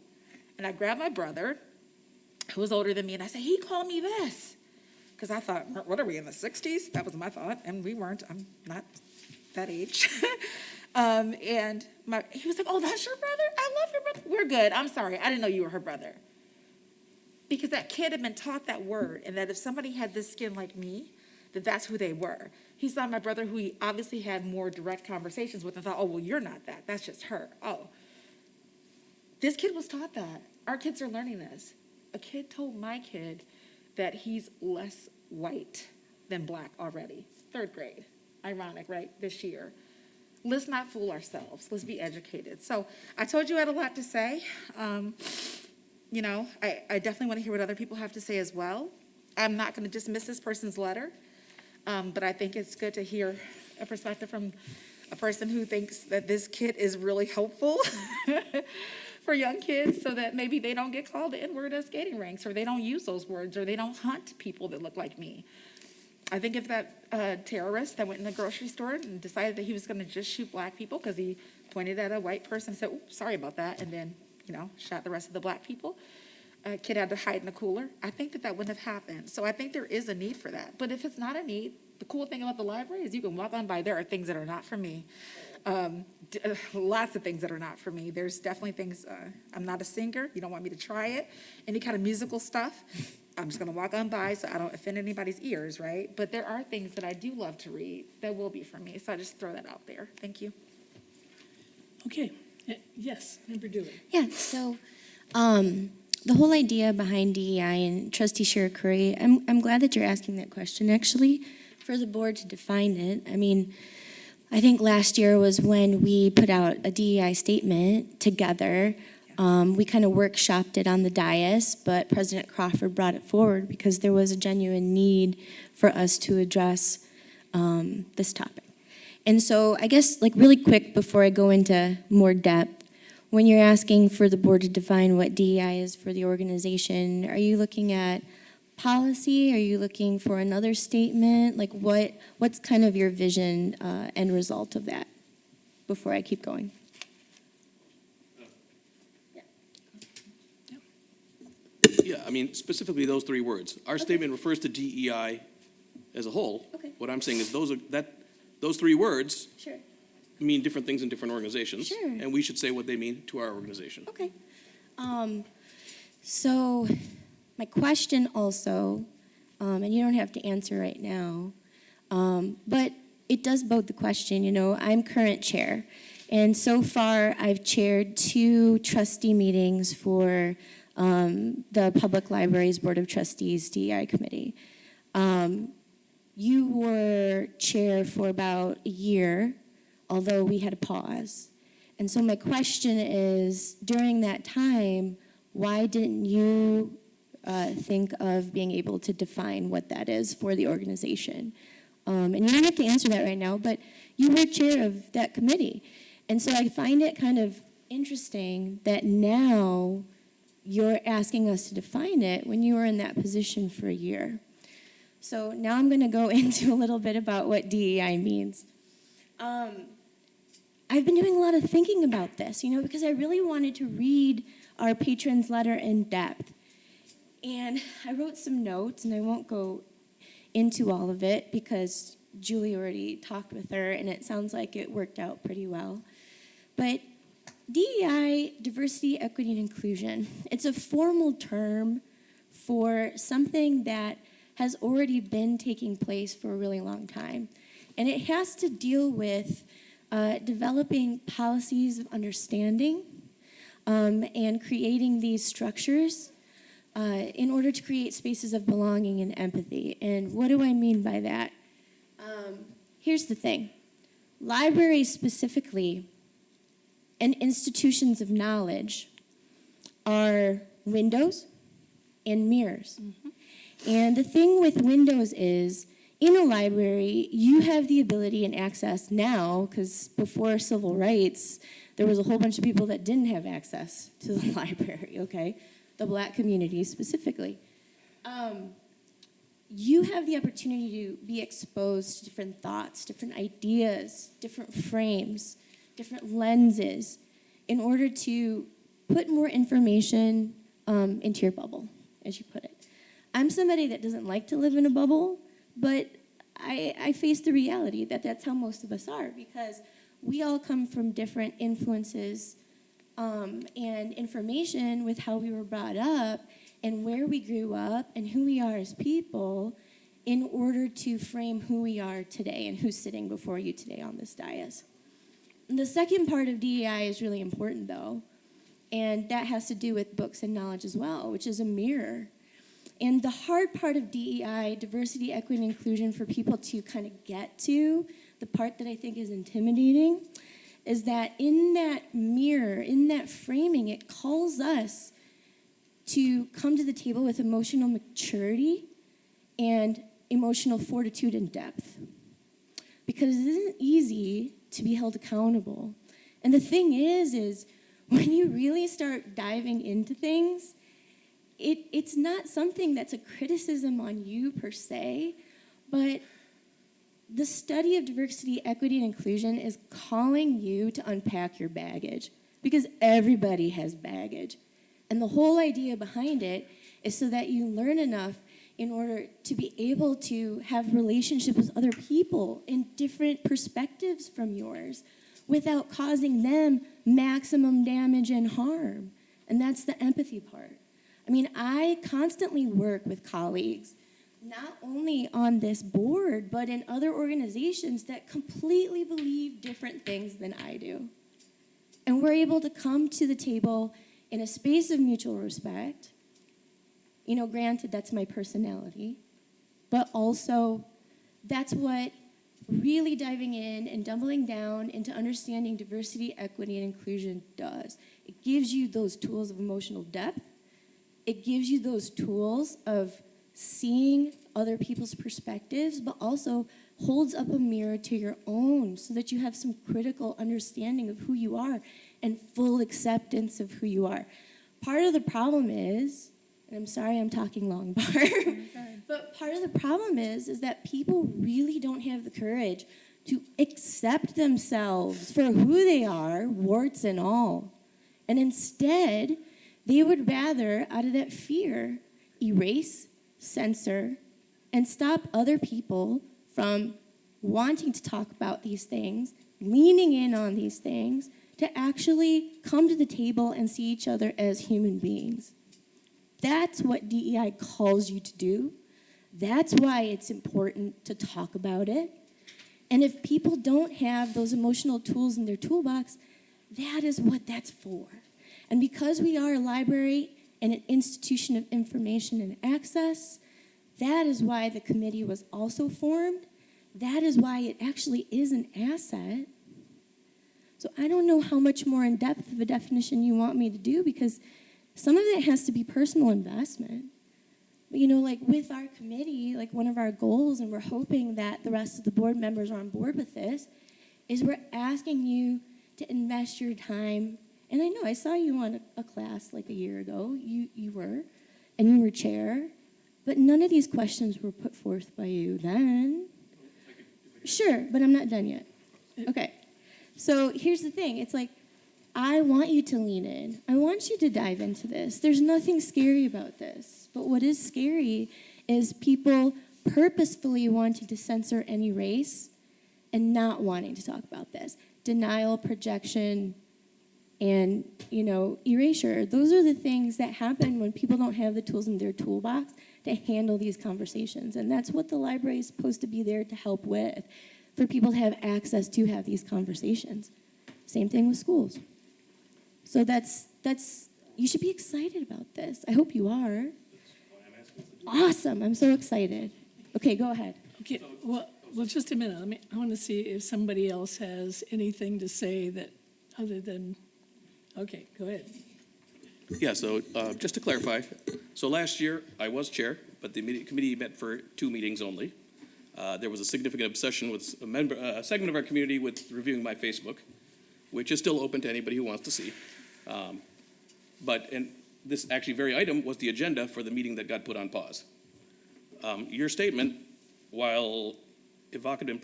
Speaker 4: And I grabbed my brother, who was older than me, and I said, he called me this. Because I thought, what are we, in the 60s? That was my thought, and we weren't. I'm not that age. And he was like, oh, that's your brother? I love your brother. We're good. I'm sorry. I didn't know you were her brother. Because that kid had been taught that word, and that if somebody had this skin like me, that that's who they were. He saw my brother, who he obviously had more direct conversations with, and thought, oh, well, you're not that. That's just her. Oh. This kid was taught that. Our kids are learning this. A kid told my kid that he's less white than black already. 3rd grade. Ironic, right? This year. Let's not fool ourselves. Let's be educated. So I told you I had a lot to say. You know, I definitely want to hear what other people have to say as well. I'm not going to dismiss this person's letter, but I think it's good to hear a perspective from a person who thinks that this kid is really helpful for young kids so that maybe they don't get called the N-word at skating rinks, or they don't use those words, or they don't hunt people that look like me. I think if that terrorist that went in the grocery store and decided that he was going to just shoot black people because he pointed at a white person and said, "Oops, sorry about that," and then, you know, shot the rest of the black people, a kid had to hide in a cooler, I think that wouldn't have happened. So I think there is a need for that. But if it's not a need, the cool thing about the library is you can walk on by. There are things that are not for me. Lots of things that are not for me. There's definitely things, I'm not a singer. You don't want me to try it. Any kind of musical stuff, I'm just going to walk on by so I don't offend anybody's ears, right? But there are things that I do love to read that will be for me. So I just throw that out there. Thank you.
Speaker 1: Okay, yes, Member Dooley.
Speaker 5: Yeah, so the whole idea behind DEI and Trustee Sherrill Curry, I'm glad that you're asking that question, actually, for the board to define it. I mean, I think last year was when we put out a DEI statement together. We kind of workshopped it on the dais, but President Crawford brought it forward because there was a genuine need for us to address this topic. And so I guess, like, really quick before I go into more depth, when you're asking for the board to define what DEI is for the organization, are you looking at policy? Are you looking for another statement? Like, what's kind of your vision and result of that before I keep going?
Speaker 11: Yeah, I mean, specifically those 3 words. Our statement refers to DEI as a whole.
Speaker 5: Okay.
Speaker 11: What I'm saying is those 3 words
Speaker 5: Sure.
Speaker 11: mean different things in different organizations.
Speaker 5: Sure.
Speaker 11: And we should say what they mean to our organization.
Speaker 5: Okay. So my question also, and you don't have to answer right now, but it does bode the question. You know, I'm current chair, and so far I've chaired 2 trustee meetings for the Public Library's Board of Trustees DEI Committee. You were chair for about a year, although we had a pause. And so my question is, during that time, why didn't you think of being able to define what that is for the organization? And you don't have to answer that right now, but you were chair of that committee. And so I find it kind of interesting that now you're asking us to define it when you were in that position for a year. So now I'm going to go into a little bit about what DEI means. I've been doing a lot of thinking about this, you know, because I really wanted to read our patron's letter in depth. And I wrote some notes, and I won't go into all of it because Julie already talked with her, and it sounds like it worked out pretty well. But DEI, diversity, equity, and inclusion, it's a formal term for something that has already been taking place for a really long time. And it has to deal with developing policies of understanding and creating these structures in order to create spaces of belonging and empathy. And what do I mean by that? Here's the thing. Libraries specifically and institutions of knowledge are windows and mirrors. Mm-hmm. And the thing with windows is, in a library, you have the ability and access now, because before civil rights, there was a whole bunch of people that didn't have access to the library, okay? The Black community specifically. You have the opportunity to be exposed to different thoughts, different ideas, different frames, different lenses, in order to put more information into your bubble, as you put it. I'm somebody that doesn't like to live in a bubble, but I face the reality that that's how most of us are, because we all come from different influences and information with how we were brought up and where we grew up and who we are as people in order to frame who we are today and who's sitting before you today on this dais. And the second part of DEI is really important, though. And that has to do with books and knowledge as well, which is a mirror. And the hard part of DEI, diversity, equity, and inclusion, for people to kind of get to, the part that I think is intimidating, is that in that mirror, in that framing, it calls us to come to the table with emotional maturity and emotional fortitude and depth. Because it isn't easy to be held accountable. And the thing is when you really start diving into things, it's not something that's a criticism on you per se, but the study of diversity, equity, and inclusion is calling you to unpack your baggage, because everybody has baggage. And the whole idea behind it is so that you learn enough in order to be able to have relationships with other people in different perspectives from yours without causing them maximum damage and harm. And that's the empathy part. I mean, I constantly work with colleagues, not only on this board, but in other organizations that completely believe different things than I do. And we're able to come to the table in a space of mutual respect. You know, granted, that's my personality, but also that's what really diving in and doubling down into understanding diversity, equity, and inclusion does. It gives you those tools of emotional depth. It gives you those tools of seeing other people's perspectives, but also holds up a mirror to your own so that you have some critical understanding of who you are and full acceptance of who you are. Part of the problem is, and I'm sorry I'm talking long, Barb, but part of the problem is that people really don't have the courage to accept themselves for who they are, warts and all. And instead, they would rather, out of that fear, erase, censor, and stop other people from wanting to talk about these things, leaning in on these things, to actually come to the table and see each other as human beings. That's what DEI calls you to do. That's why it's important to talk about it. And if people don't have those emotional tools in their toolbox, that is what that's for. And because we are a library and an institution of information and access, that is why the committee was also formed. That is why it actually is an asset. So I don't know how much more in depth of a definition you want me to do, because some of it has to be personal investment. But, you know, like with our committee, like one of our goals, and we're hoping that the rest of the board members are on board with this, is we're asking you to invest your time. And I know I saw you on a class like a year ago. You were, and you were chair. But none of these questions were put forth by you then. Sure, but I'm not done yet. Okay. So here's the thing. It's like, I want you to lean in. I want you to dive into this. There's nothing scary about this. But what is scary is people purposefully wanting to censor and erase and not wanting to talk about this. Denial, projection, and, you know, erasure. Those are the things that happen when people don't have the tools in their toolbox to handle these conversations. And that's what the library is supposed to be there to help with, for people to have access to have these conversations. Same thing with schools. So that's you should be excited about this. I hope you are. Awesome. I'm so excited. Okay, go ahead.
Speaker 1: Okay, well, just a minute. I want to see if somebody else has anything to say that, other than, okay, go ahead.
Speaker 11: Yeah, so just to clarify, so last year I was chair, but the committee met for 2 meetings only. There was a significant obsession with a segment of our community with reviewing my Facebook, which is still open to anybody who wants to see. And this actually very item was the agenda for the meeting that got put on pause. Your statement, while evocative,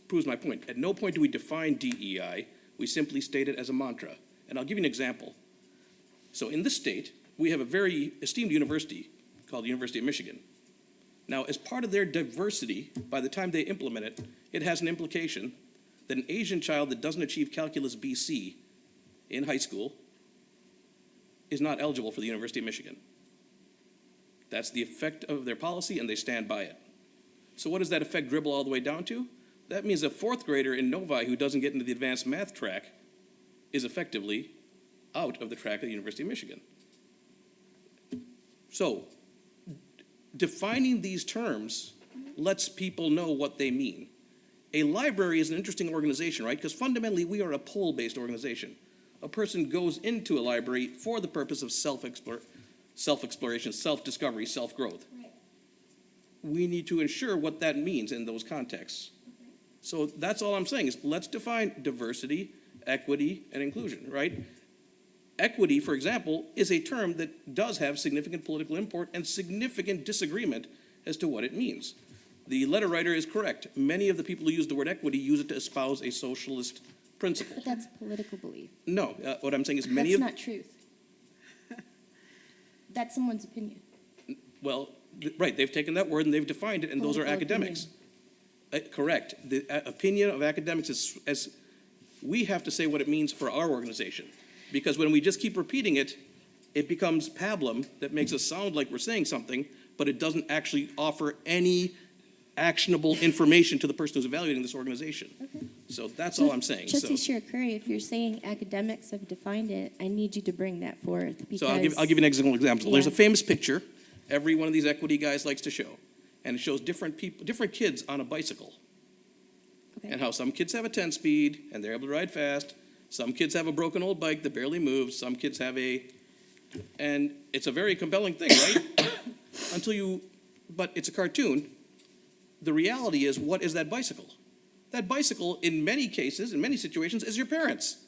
Speaker 11: proves my point. At no point do we define DEI. We simply state it as a mantra. And I'll give you an example. So in this state, we have a very esteemed university called the University of Michigan. Now, as part of their diversity, by the time they implement it, it has an implication that an Asian child that doesn't achieve Calculus BC in high school is not eligible for the University of Michigan. That's the effect of their policy, and they stand by it. So what does that effect dribble all the way down to? That means a 4th grader in Novi who doesn't get into the advanced math track is effectively out of the track of the University of Michigan. So, defining these terms lets people know what they mean. A library is an interesting organization, right? Because fundamentally, we are a pull-based organization. A person goes into a library for the purpose of self-exploration, self-discovery, self-growth.
Speaker 5: Right.
Speaker 11: We need to ensure what that means in those contexts.
Speaker 5: Okay.
Speaker 11: So that's all I'm saying is let's define diversity, equity, and inclusion, right? Equity, for example, is a term that does have significant political import and significant disagreement as to what it means. The letter writer is correct. Many of the people who use the word equity use it to espouse a socialist principle.
Speaker 5: But that's political belief.
Speaker 11: No, what I'm saying is many
Speaker 5: That's
Speaker 11: of,
Speaker 5: not truth. That's someone's opinion.
Speaker 11: well, right, they've taken that word and they've defined it, and those are
Speaker 5: Political
Speaker 11: academics. Correct. The opinion of academics is, as we have to say what it means for our organization. Because when we just keep repeating it, it becomes pablum that makes us sound like we're saying something, but it doesn't actually offer any actionable information to the person who's evaluating this organization. So that's all I'm saying.
Speaker 5: Trustee Shirakuri, if you're saying academics have defined it, I need you to bring that forth.
Speaker 11: So I'll give
Speaker 5: because-
Speaker 11: you an example. There's a
Speaker 5: Yeah.
Speaker 11: famous picture every one of these equity guys likes to show, and it shows different people, different kids on a bicycle,
Speaker 5: Okay.
Speaker 11: and how some kids have a 10 speed and they're able to ride fast. Some kids have a broken old bike that barely moves. Some kids have and it's a very compelling thing, right? But it's a cartoon. The reality is, what is that bicycle? That bicycle, in many cases, in many situations, is your parents.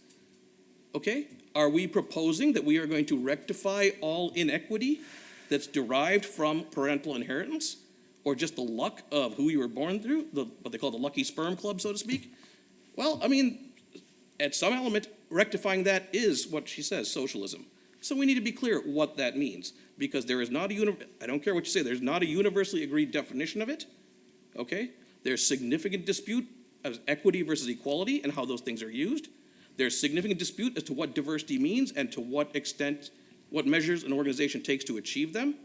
Speaker 11: Okay? Are we proposing that we are going to rectify all inequity that's derived from parental inheritance, or just the luck of who you were born through, what they call the lucky sperm club, so to speak? Well, I mean, at some element, rectifying that is what she says, socialism. So we need to be clear what that means, because there is not I don't care what you say, there's not a universally agreed definition of it, okay? There's significant dispute of equity versus equality and how those things are used. There's significant dispute as to what diversity means and to what extent, what measures an organization takes to achieve them.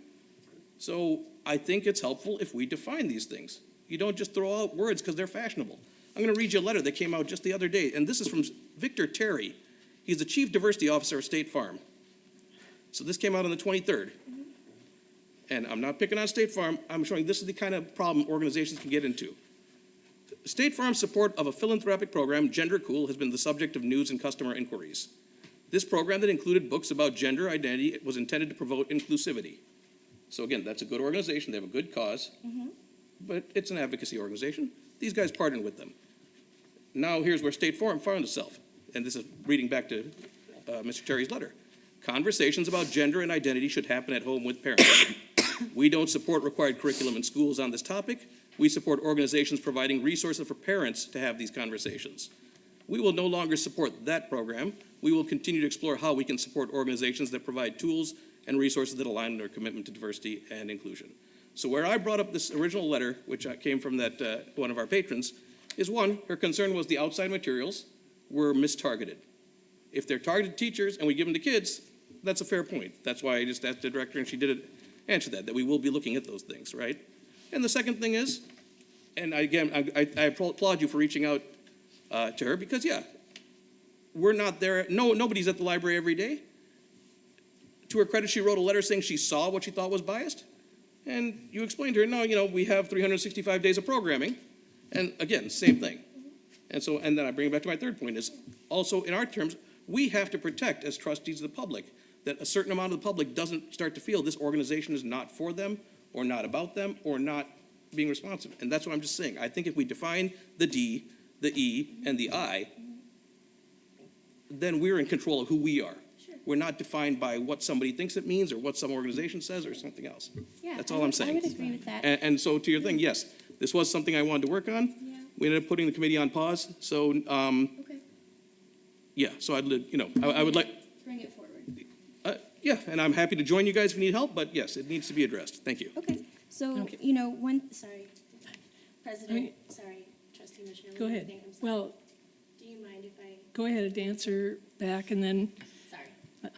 Speaker 11: So I think it's helpful if we define these things. You don't just throw out words because they're fashionable. I'm going to read you a letter that came out just the other day, and this is from Victor Terry. He's the Chief Diversity Officer of State Farm. So this came out on the 23rd. And I'm not picking on State Farm. I'm showing this is the kind of problem organizations can get into. State Farm's support of a philanthropic program, Gender Cool, has been the subject of news and customer inquiries. This program that included books about gender identity was intended to promote inclusivity. So again, that's a good organization. They have a good cause, but it's an advocacy organization. These guys partnered with them. Now here's where State Farm found itself. And this is reading back to Mr. Terry's letter. Conversations about gender and identity should happen at home with parents. We don't support required curriculum in schools on this topic. We support organizations providing resources for parents to have these conversations. We will no longer support that program. We will continue to explore how we can support organizations that provide tools and resources that align with our commitment to diversity and inclusion. So where I brought up this original letter, which came from that one of our patrons, is one, her concern was the outside materials were mistargeted. If they're targeted teachers and we give them to kids, that's a fair point. That's why I just asked the director, and she did answer that we will be looking at those things, right? And the second thing is, and again, I applaud you for reaching out to her, because yeah, we're not there. Nobody's at the library every day. To her credit, she wrote a letter saying she saw what she thought was biased, and you explained to her, no, we have 365 days of programming, and again, same thing. And then I bring it back to my third point is also in our terms, we have to protect as trustees of the public that a certain amount of the public doesn't start to feel this organization is not for them or not about them or not being responsive. And that's what I'm just saying. I think if we define the D, the E, and the I, then we're in control of who we are.
Speaker 5: Sure.
Speaker 11: We're not defined by what somebody thinks it means or what some organization says or something else.
Speaker 5: Yeah,
Speaker 11: That's all I'm saying.
Speaker 5: I would agree with that.
Speaker 11: And so to your thing, yes, this was something I wanted to work on.
Speaker 5: Yeah.
Speaker 11: We ended up putting the committee on pause. So,
Speaker 5: Okay.
Speaker 11: yeah, so I would like,
Speaker 5: Bring it forward.
Speaker 11: yeah, and I'm happy to join you guys if you need help, but yes, it needs to be addressed. Thank you.
Speaker 5: Okay, so,
Speaker 1: Okay.
Speaker 5: sorry, President, sorry, Trustee Michelle.
Speaker 1: Go ahead.
Speaker 5: I'm sorry.
Speaker 1: Well,
Speaker 5: Do you mind if I,
Speaker 1: go ahead and answer back, and then,
Speaker 5: sorry.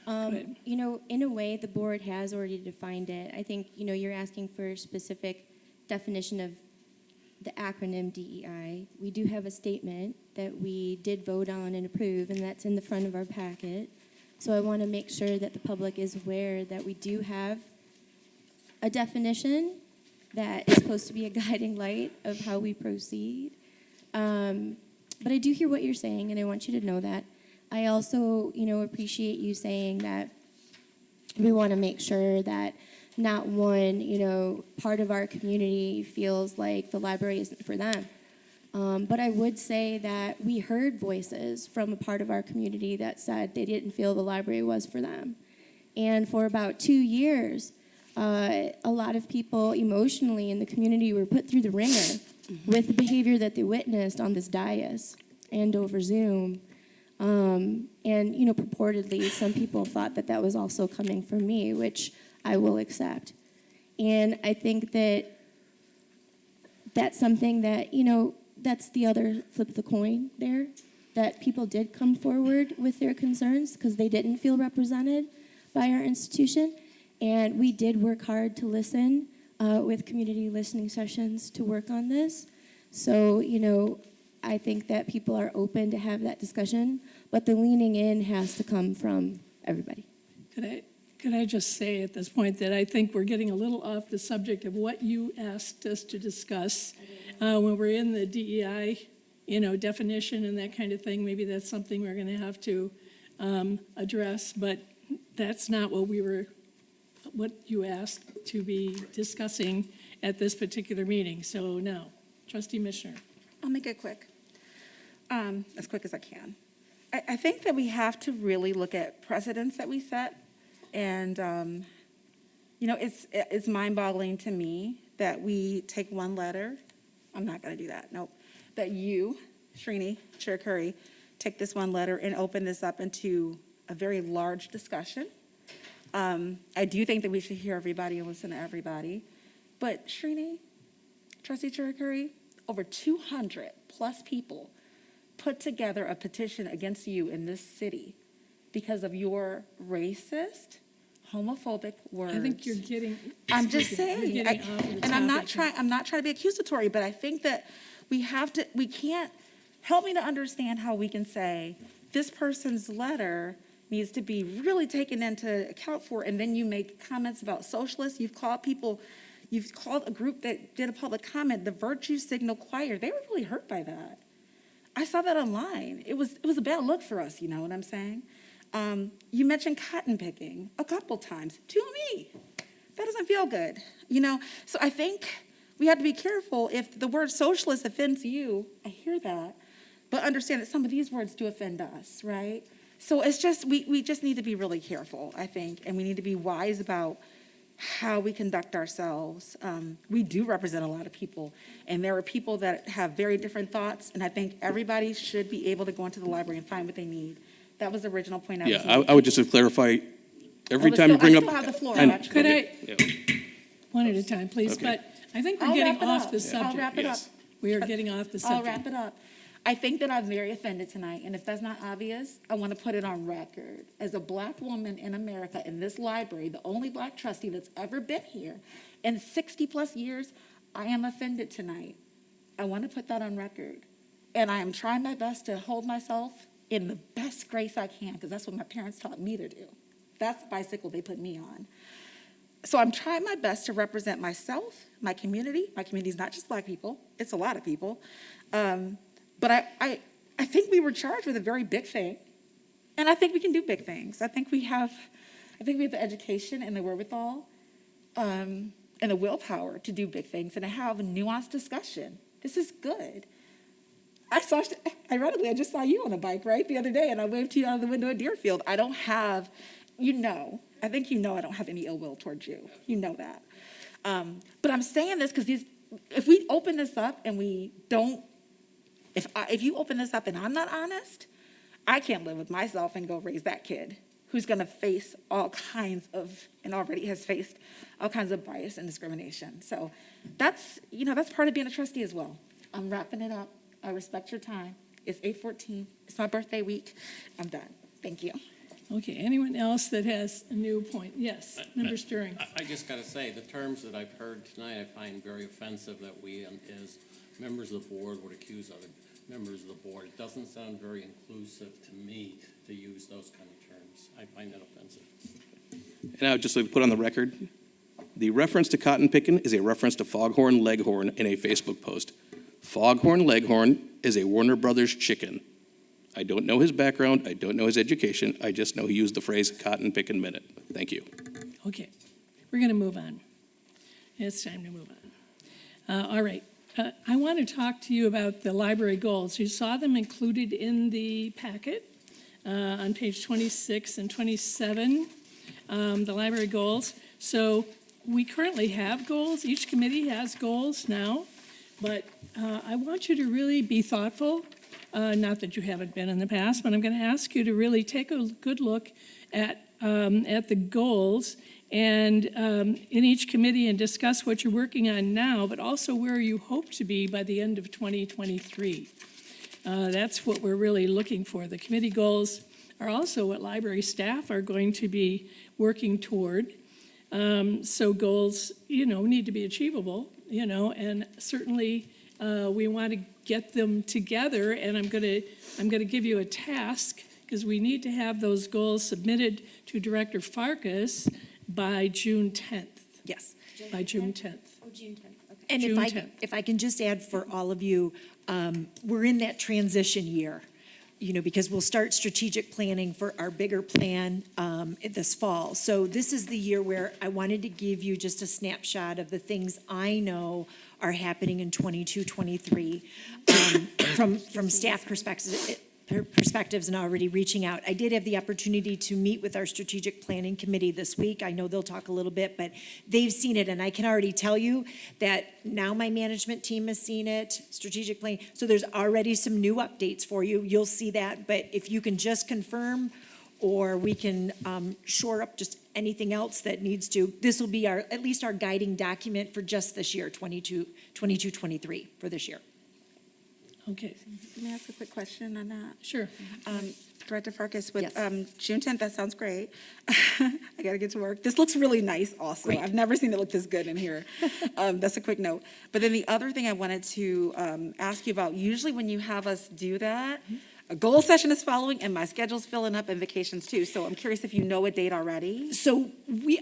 Speaker 1: ahead.
Speaker 5: In a way, the board has already defined it. I think, you're asking for a specific definition of the acronym DEI. We do have a statement that we did vote on and approve, and that's in the front of our packet. So I want to make sure that the public is aware that we do have a definition that is supposed to be a guiding light of how we proceed. But I do hear what you're saying, and I want you to know that. I also, appreciate you saying that we want to make sure that not one, part of our community feels like the library isn't for them. But I would say that we heard voices from a part of our community that said they didn't feel the library was for them. And for about 2 years, a lot of people emotionally in the community were put through the ringer with the behavior that they witnessed on this dais and over Zoom. And, purportedly, some people thought that that was also coming from me, which I will accept. And I think that that's something that, that's the other flip of the coin there, that people did come forward with their concerns because they didn't feel represented by our institution. And we did work hard to listen with community listening sessions to work on this. So, I think that people are open to have that discussion, but the leaning in has to come from everybody.
Speaker 1: Could I just say at this point that I think we're getting a little off the subject of what you asked us to discuss when we're in the DEI, definition and that kind of thing. Maybe that's something we're going to have to address, but that's not what you asked to be discussing at this particular meeting. So now, Trustee Mishner.
Speaker 4: I'll make it quick, as quick as I can. I think that we have to really look at precedents that we set. And, it's mind-boggling to me that we take one letter. I'm not going to do that. Nope. That you, Srini, Chair Curry, take this one letter and open this up into a very large discussion. I do think that we should hear everybody and listen to everybody. But Srini, Trustee Chair Curry, over 200 plus people put together a petition against you in this city because of your racist, homophobic words.
Speaker 1: I think you're getting.
Speaker 4: I'm just saying,
Speaker 1: You're getting off the
Speaker 4: and I'm not
Speaker 1: topic.
Speaker 4: trying to be accusatory, but I think that we can't, help me to understand how we can say this person's letter needs to be really taken into account for, and then you make comments about socialists. You've called a group that did a public comment, the Virtue Signal Choir. They were really hurt by that. I saw that online. It was a bad look for us, you know what I'm saying? You mentioned cotton picking a couple times to me. That doesn't feel good, So I think we have to be careful. If the word socialist offends you, I hear that, but understand that some of these words do offend us, right? So it's just, we just need to be really careful, I think, and we need to be wise about how we conduct ourselves. We do represent a lot of people, and there are people that have very different thoughts, and I think everybody should be able to go into the library and find what they need. That was the original point I was
Speaker 11: Yeah,
Speaker 4: making.
Speaker 11: I would just to clarify, every time you bring up.
Speaker 4: I still have the floor,
Speaker 11: and-
Speaker 4: actually.
Speaker 1: Could I,
Speaker 11: Yeah.
Speaker 1: one at a time, please,
Speaker 11: Okay.
Speaker 1: but I think we're
Speaker 4: I'll
Speaker 1: getting
Speaker 4: wrap it
Speaker 1: off
Speaker 4: up.
Speaker 1: the
Speaker 4: I'll
Speaker 1: subject.
Speaker 4: wrap it up.
Speaker 11: Yes.
Speaker 1: We are getting off the
Speaker 4: I'll
Speaker 1: subject.
Speaker 4: wrap it up. I think that I'm very offended tonight, and if that's not obvious, I want to put it on record. As a Black woman in America, in this library, the only Black trustee that's ever been here in 60-plus years, I am offended tonight. I want to put that on record. And I am trying my best to hold myself in the best grace I can, because that's what my parents taught me to do. That's the bicycle they put me on. So I'm trying my best to represent myself, my community. My community is not just Black people. It's a lot of people. But I think we were charged with a very big thing, and I think we can do big things. I think we have the education and the wherewithal and the willpower to do big things and to have a nuanced discussion. This is good. Ironically, I just saw you on a bike, right, the other day, and I waved to you out of the window at Deerfield. I don't have, I think I don't have any ill will towards you. You know that. But I'm saying this because if we open this up and we don't, if you open this up and I'm not honest, I can't live with myself and go raise that kid who's going to face all kinds of, and already has faced all kinds of bias and discrimination. So that's part of being a trustee as well. I'm wrapping it up. I respect your time. It's 8:14. It's my birthday week. I'm done. Thank you.
Speaker 1: Okay, anyone else that has a new point? Yes, Member Stirring.
Speaker 8: I just got to say, the terms that I've heard tonight, I find very offensive that we, as members of the board, would accuse other members of the board. It doesn't sound very inclusive to me to use those kind of terms. I find that offensive.
Speaker 11: And I would just like to put on the record, the reference to cotton picking is a reference to Foghorn Leghorn in a Facebook post. Foghorn Leghorn is a Warner Brothers chicken. I don't know his background, I don't know his education, I just know he used the phrase cotton picking minute. Thank you.
Speaker 1: Okay, we're going to move on. It's time to move on. All right, I want to talk to you about the library goals. You saw them included in the packet on page 26 and 27, the library goals. So we currently have goals. Each committee has goals now, but I want you to really be thoughtful. Not that you haven't been in the past, but I'm going to ask you to really take a good look at the goals and in each committee and discuss what you're working on now, but also where you hope to be by the end of 2023. That's what we're really looking for. The committee goals are also what library staff are going to be working toward. So goals, need to be achievable, and certainly we want to get them together, and I'm going to give you a task because we need to have those goals submitted to Director Farkas by June 10th.
Speaker 6: Yes.
Speaker 1: By June 10th.
Speaker 5: Oh, June 10th, okay.
Speaker 6: And
Speaker 1: June 10th.
Speaker 6: if I can just add for all of you, we're in that transition year, because we'll start strategic planning for our bigger plan this fall. So this is the year where I wanted to give you just a snapshot of the things I know are happening in 22, 23 from staff perspectives and already reaching out. I did have the opportunity to meet with our strategic planning committee this week. I know they'll talk a little bit, but they've seen it, and I can already tell you that now my management team has seen it, strategic planning. So there's already some new updates for you. You'll see that, but if you can just confirm, or we can shore up just anything else that needs to, this will be at least our guiding document for just this year, 22, 23 for this year.
Speaker 1: Okay,
Speaker 4: May I ask a quick question on that?
Speaker 1: sure.
Speaker 4: Director Farkas, with
Speaker 6: Yes.
Speaker 4: June 10th, that sounds great. I got to get to work. This looks really nice also.
Speaker 6: Great.
Speaker 4: I've never seen it look this good in here. That's a quick note. But then the other thing I wanted to ask you about, usually when you have us do that, a goal session is following and my schedule's filling up and vacations too. So I'm curious if you know a date already.
Speaker 6: So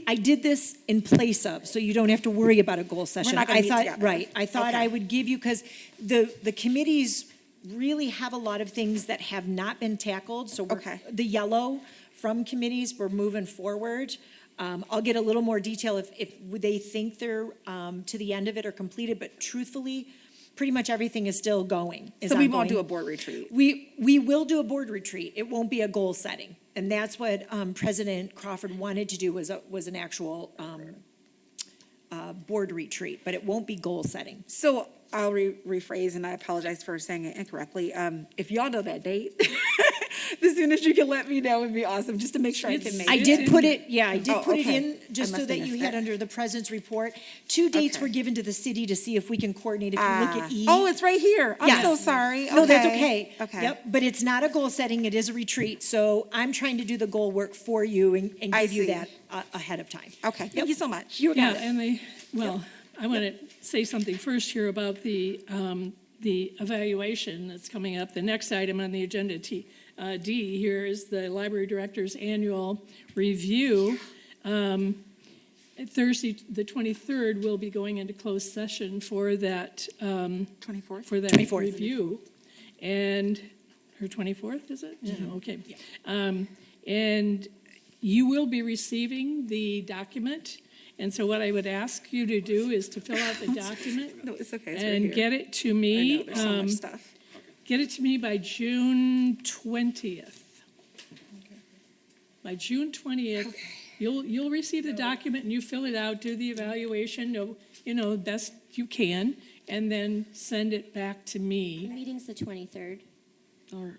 Speaker 6: I did this in place of, so you don't have to worry about a goal session.
Speaker 4: not gonna
Speaker 6: I
Speaker 4: meet
Speaker 6: thought,
Speaker 4: together.
Speaker 6: right, I thought
Speaker 4: Okay.
Speaker 6: I would give you, because the committees really have a lot of things that have not been tackled, so
Speaker 4: Okay.
Speaker 6: the yellow from committees, we're moving forward. I'll get a little more detail if they think they're to the end of it or completed, but truthfully, pretty much everything is still going.
Speaker 4: So we won't do a board retreat.
Speaker 6: We will do a board retreat. It won't be a goal setting. And that's what President Crawford wanted to do, was an actual board retreat, but it won't be goal setting.
Speaker 4: So I'll rephrase, and I apologize for saying it incorrectly. If y'all know that date, as soon as you can let me know, would be awesome, just to make sure I can make it.
Speaker 6: I did put it, I did
Speaker 4: Oh,
Speaker 6: put it
Speaker 4: okay.
Speaker 6: in, just
Speaker 4: I
Speaker 6: so
Speaker 4: must
Speaker 6: that
Speaker 4: have
Speaker 6: you
Speaker 4: missed
Speaker 6: had
Speaker 4: it.
Speaker 6: under the president's report. 2 dates
Speaker 4: Okay.
Speaker 6: were given to the city to see if we can coordinate. If you look at E.
Speaker 4: Oh, it's right here. I'm so
Speaker 6: Yes.
Speaker 4: sorry.
Speaker 6: No, that's okay.
Speaker 4: Okay.
Speaker 6: Yep, but it's not a goal setting, it is a retreat. So I'm trying to do the goal work for you and
Speaker 4: I
Speaker 6: give you
Speaker 4: see.
Speaker 6: that ahead of time.
Speaker 4: Okay, thank you so much.
Speaker 6: You got
Speaker 1: Yeah,
Speaker 6: it.
Speaker 1: and I want to say something first here about the evaluation that's coming up. The next item on the agenda, D here, is the library director's annual review. Thursday, the 23rd, we'll be going into closed session for that,
Speaker 4: 24th?
Speaker 1: for that
Speaker 6: 24th.
Speaker 1: review. And, her 24th, is it? Yeah, okay. And you will be receiving the document. And so what I would ask you to do is to fill out the document
Speaker 4: No, it's okay, it's right
Speaker 1: and
Speaker 4: here.
Speaker 1: get it to
Speaker 4: I
Speaker 1: me.
Speaker 4: know, there's so much stuff.
Speaker 1: Get it to me by June 20th. By June 20th, you'll receive the document and you fill it out, do the evaluation, best you can, and then send it back to
Speaker 5: The
Speaker 1: me.
Speaker 5: meeting's the 23rd.
Speaker 1: Or,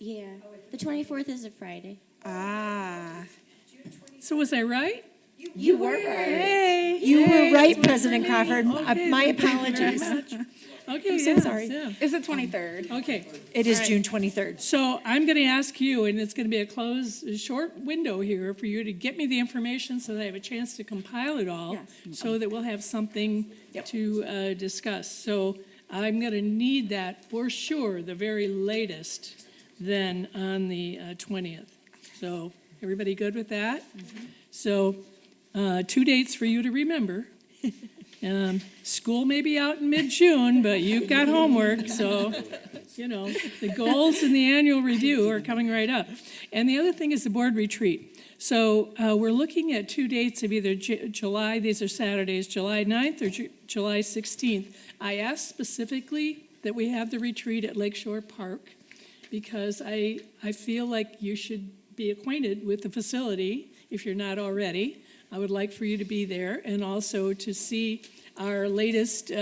Speaker 5: Yeah. The 24th is a Friday.
Speaker 4: Ah.
Speaker 1: so was I right?
Speaker 6: You were right.
Speaker 1: Hey,
Speaker 6: You were
Speaker 1: hey,
Speaker 6: right,
Speaker 1: that's what
Speaker 6: President
Speaker 1: I mean.
Speaker 6: Crawford.
Speaker 1: Okay,
Speaker 6: My
Speaker 1: thank you very
Speaker 6: apologies.
Speaker 1: much. Okay,
Speaker 6: I'm so
Speaker 1: yeah,
Speaker 6: sorry.
Speaker 1: yeah.
Speaker 4: It's the 23rd.
Speaker 1: Okay.
Speaker 6: It is
Speaker 1: All right.
Speaker 6: June 23rd.
Speaker 1: So I'm going to ask you, and it's going to be a short window here for you to get me the information so that I have a chance to compile it all,
Speaker 4: Yes.
Speaker 1: so that we'll have something to discuss. So I'm going to need that for sure, the very latest, then on the 20th. So Everybody good with that? So, 2 dates for you to remember. School may be out in mid-June, but you've got homework, so, the goals and the annual review are coming right up. And the other thing is the board retreat. So we're looking at 2 dates of either July, these are Saturdays, July 9th or July 16th. I asked specifically that we have the retreat at Lakeshore Park because I feel like you should be acquainted with the facility if you're not already. I would like for you to be there and also to see our latest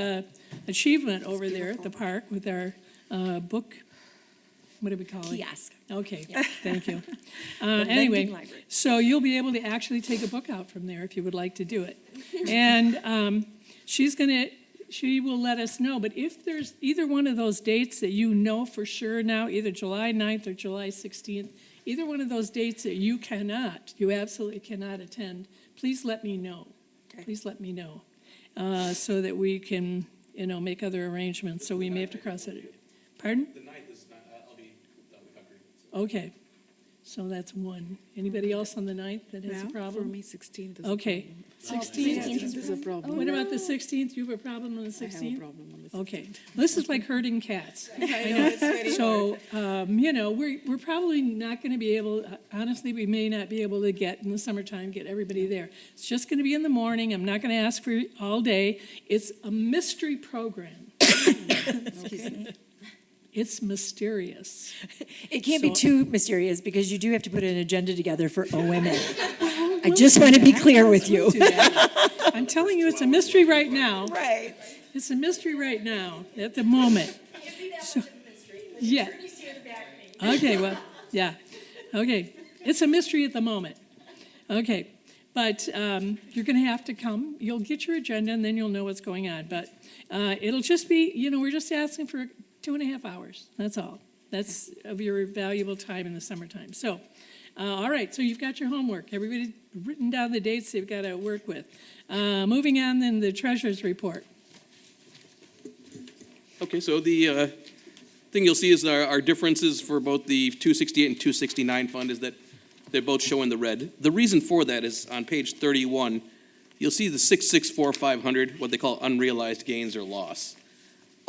Speaker 1: achievement over there at the park with our book, what do we call it?
Speaker 6: Kiosk.
Speaker 1: Okay, thank you.
Speaker 6: Lending
Speaker 1: Anyway,
Speaker 6: library.
Speaker 1: so you'll be able to actually take a book out from there if you would like to do it. And she will let us know, but if there's either one of those dates that you know for sure now, either July 9th or July 16th, either one of those dates that you absolutely cannot attend, please let me know.
Speaker 6: Okay.
Speaker 1: Please let me know, so that we can, make other arrangements, so we may have to cross it. Pardon?
Speaker 11: The 9th is not, I'll be done with country. So.
Speaker 1: Okay, so that's one. Anybody else on the 9th that has a problem?
Speaker 7: For me, 16th is
Speaker 1: Okay, 16th.
Speaker 7: is a problem.
Speaker 1: What about the 16th? You have a problem on the 16th?
Speaker 7: I have a problem on this.
Speaker 1: Okay, this is like herding cats. I know. So, we're probably not going to be able, honestly, we may not be able to get, in the summertime, get everybody there. It's just going to be in the morning. I'm not going to ask for all day. It's a mystery program. It's mysterious.
Speaker 6: It can't be
Speaker 1: So-
Speaker 6: too mysterious because you do have to put an agenda together for OMA. I just want to be clear with you.
Speaker 1: Do that. I'm telling you, it's a mystery right now.
Speaker 6: Right.
Speaker 1: It's a mystery right now, at the moment. So- Yeah. Okay, well, yeah. Okay, it's a mystery at the moment. Okay, but you're going to have to come. You'll get your agenda, and then you'll know what's going on. But it'll just be, we're just asking for 2.5 hours. That's all. That's of your valuable time in the summertime. So, all right, so you've got your homework. Everybody written down the dates they've got to work with. Moving on, then, the treasurer's report.
Speaker 11: Okay, so the thing you'll see is our differences for both the 268 and 269 fund is that they're both showing the red. The reason for that is on page 31, you'll see the 664,500, what they call unrealized gains or loss.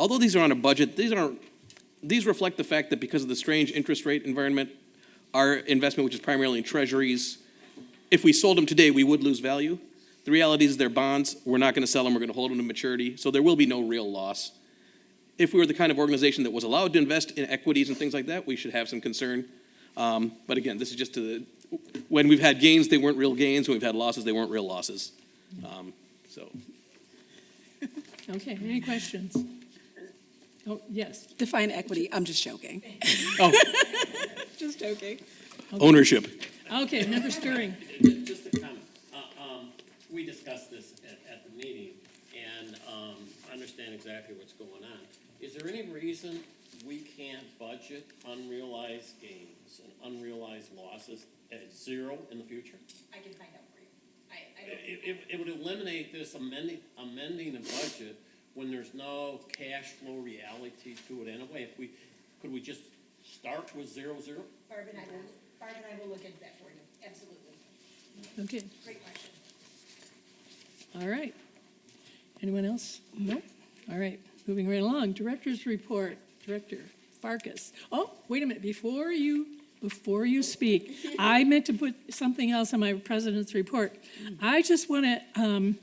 Speaker 11: Although these are on a budget, these reflect the fact that because of the strange interest rate environment, our investment, which is primarily in treasuries, if we sold them today, we would lose value. The reality is they're bonds. We're not going to sell them. We're going to hold them to maturity. So there will be no real loss. If we were the kind of organization that was allowed to invest in equities and things like that, we should have some concern. But again, this is just when we've had gains, they weren't real gains. When we've had losses, they weren't real losses.
Speaker 1: Okay, any questions? Oh, yes.
Speaker 12: Define equity. I'm just joking.
Speaker 11: Oh,
Speaker 12: Just joking.
Speaker 11: ownership.
Speaker 1: Okay, member Stirring.
Speaker 8: Just a comment. We discussed this at the meeting, and I understand exactly what's going on. Is there any reason we can't budget unrealized gains and unrealized losses at zero in the future?
Speaker 12: I can find out for you.
Speaker 8: It would eliminate this amending a budget when there's no cash flow reality to it anyway. Could we just start with 0, 0?
Speaker 12: Barb and I will look into that for you. Absolutely.
Speaker 1: Okay,
Speaker 12: Great question.
Speaker 1: all right. Anyone else? No? All right, moving right along. Director's report, Director Farkas. Oh, wait a minute, before you speak, I meant to put something else on my president's report. I just want to,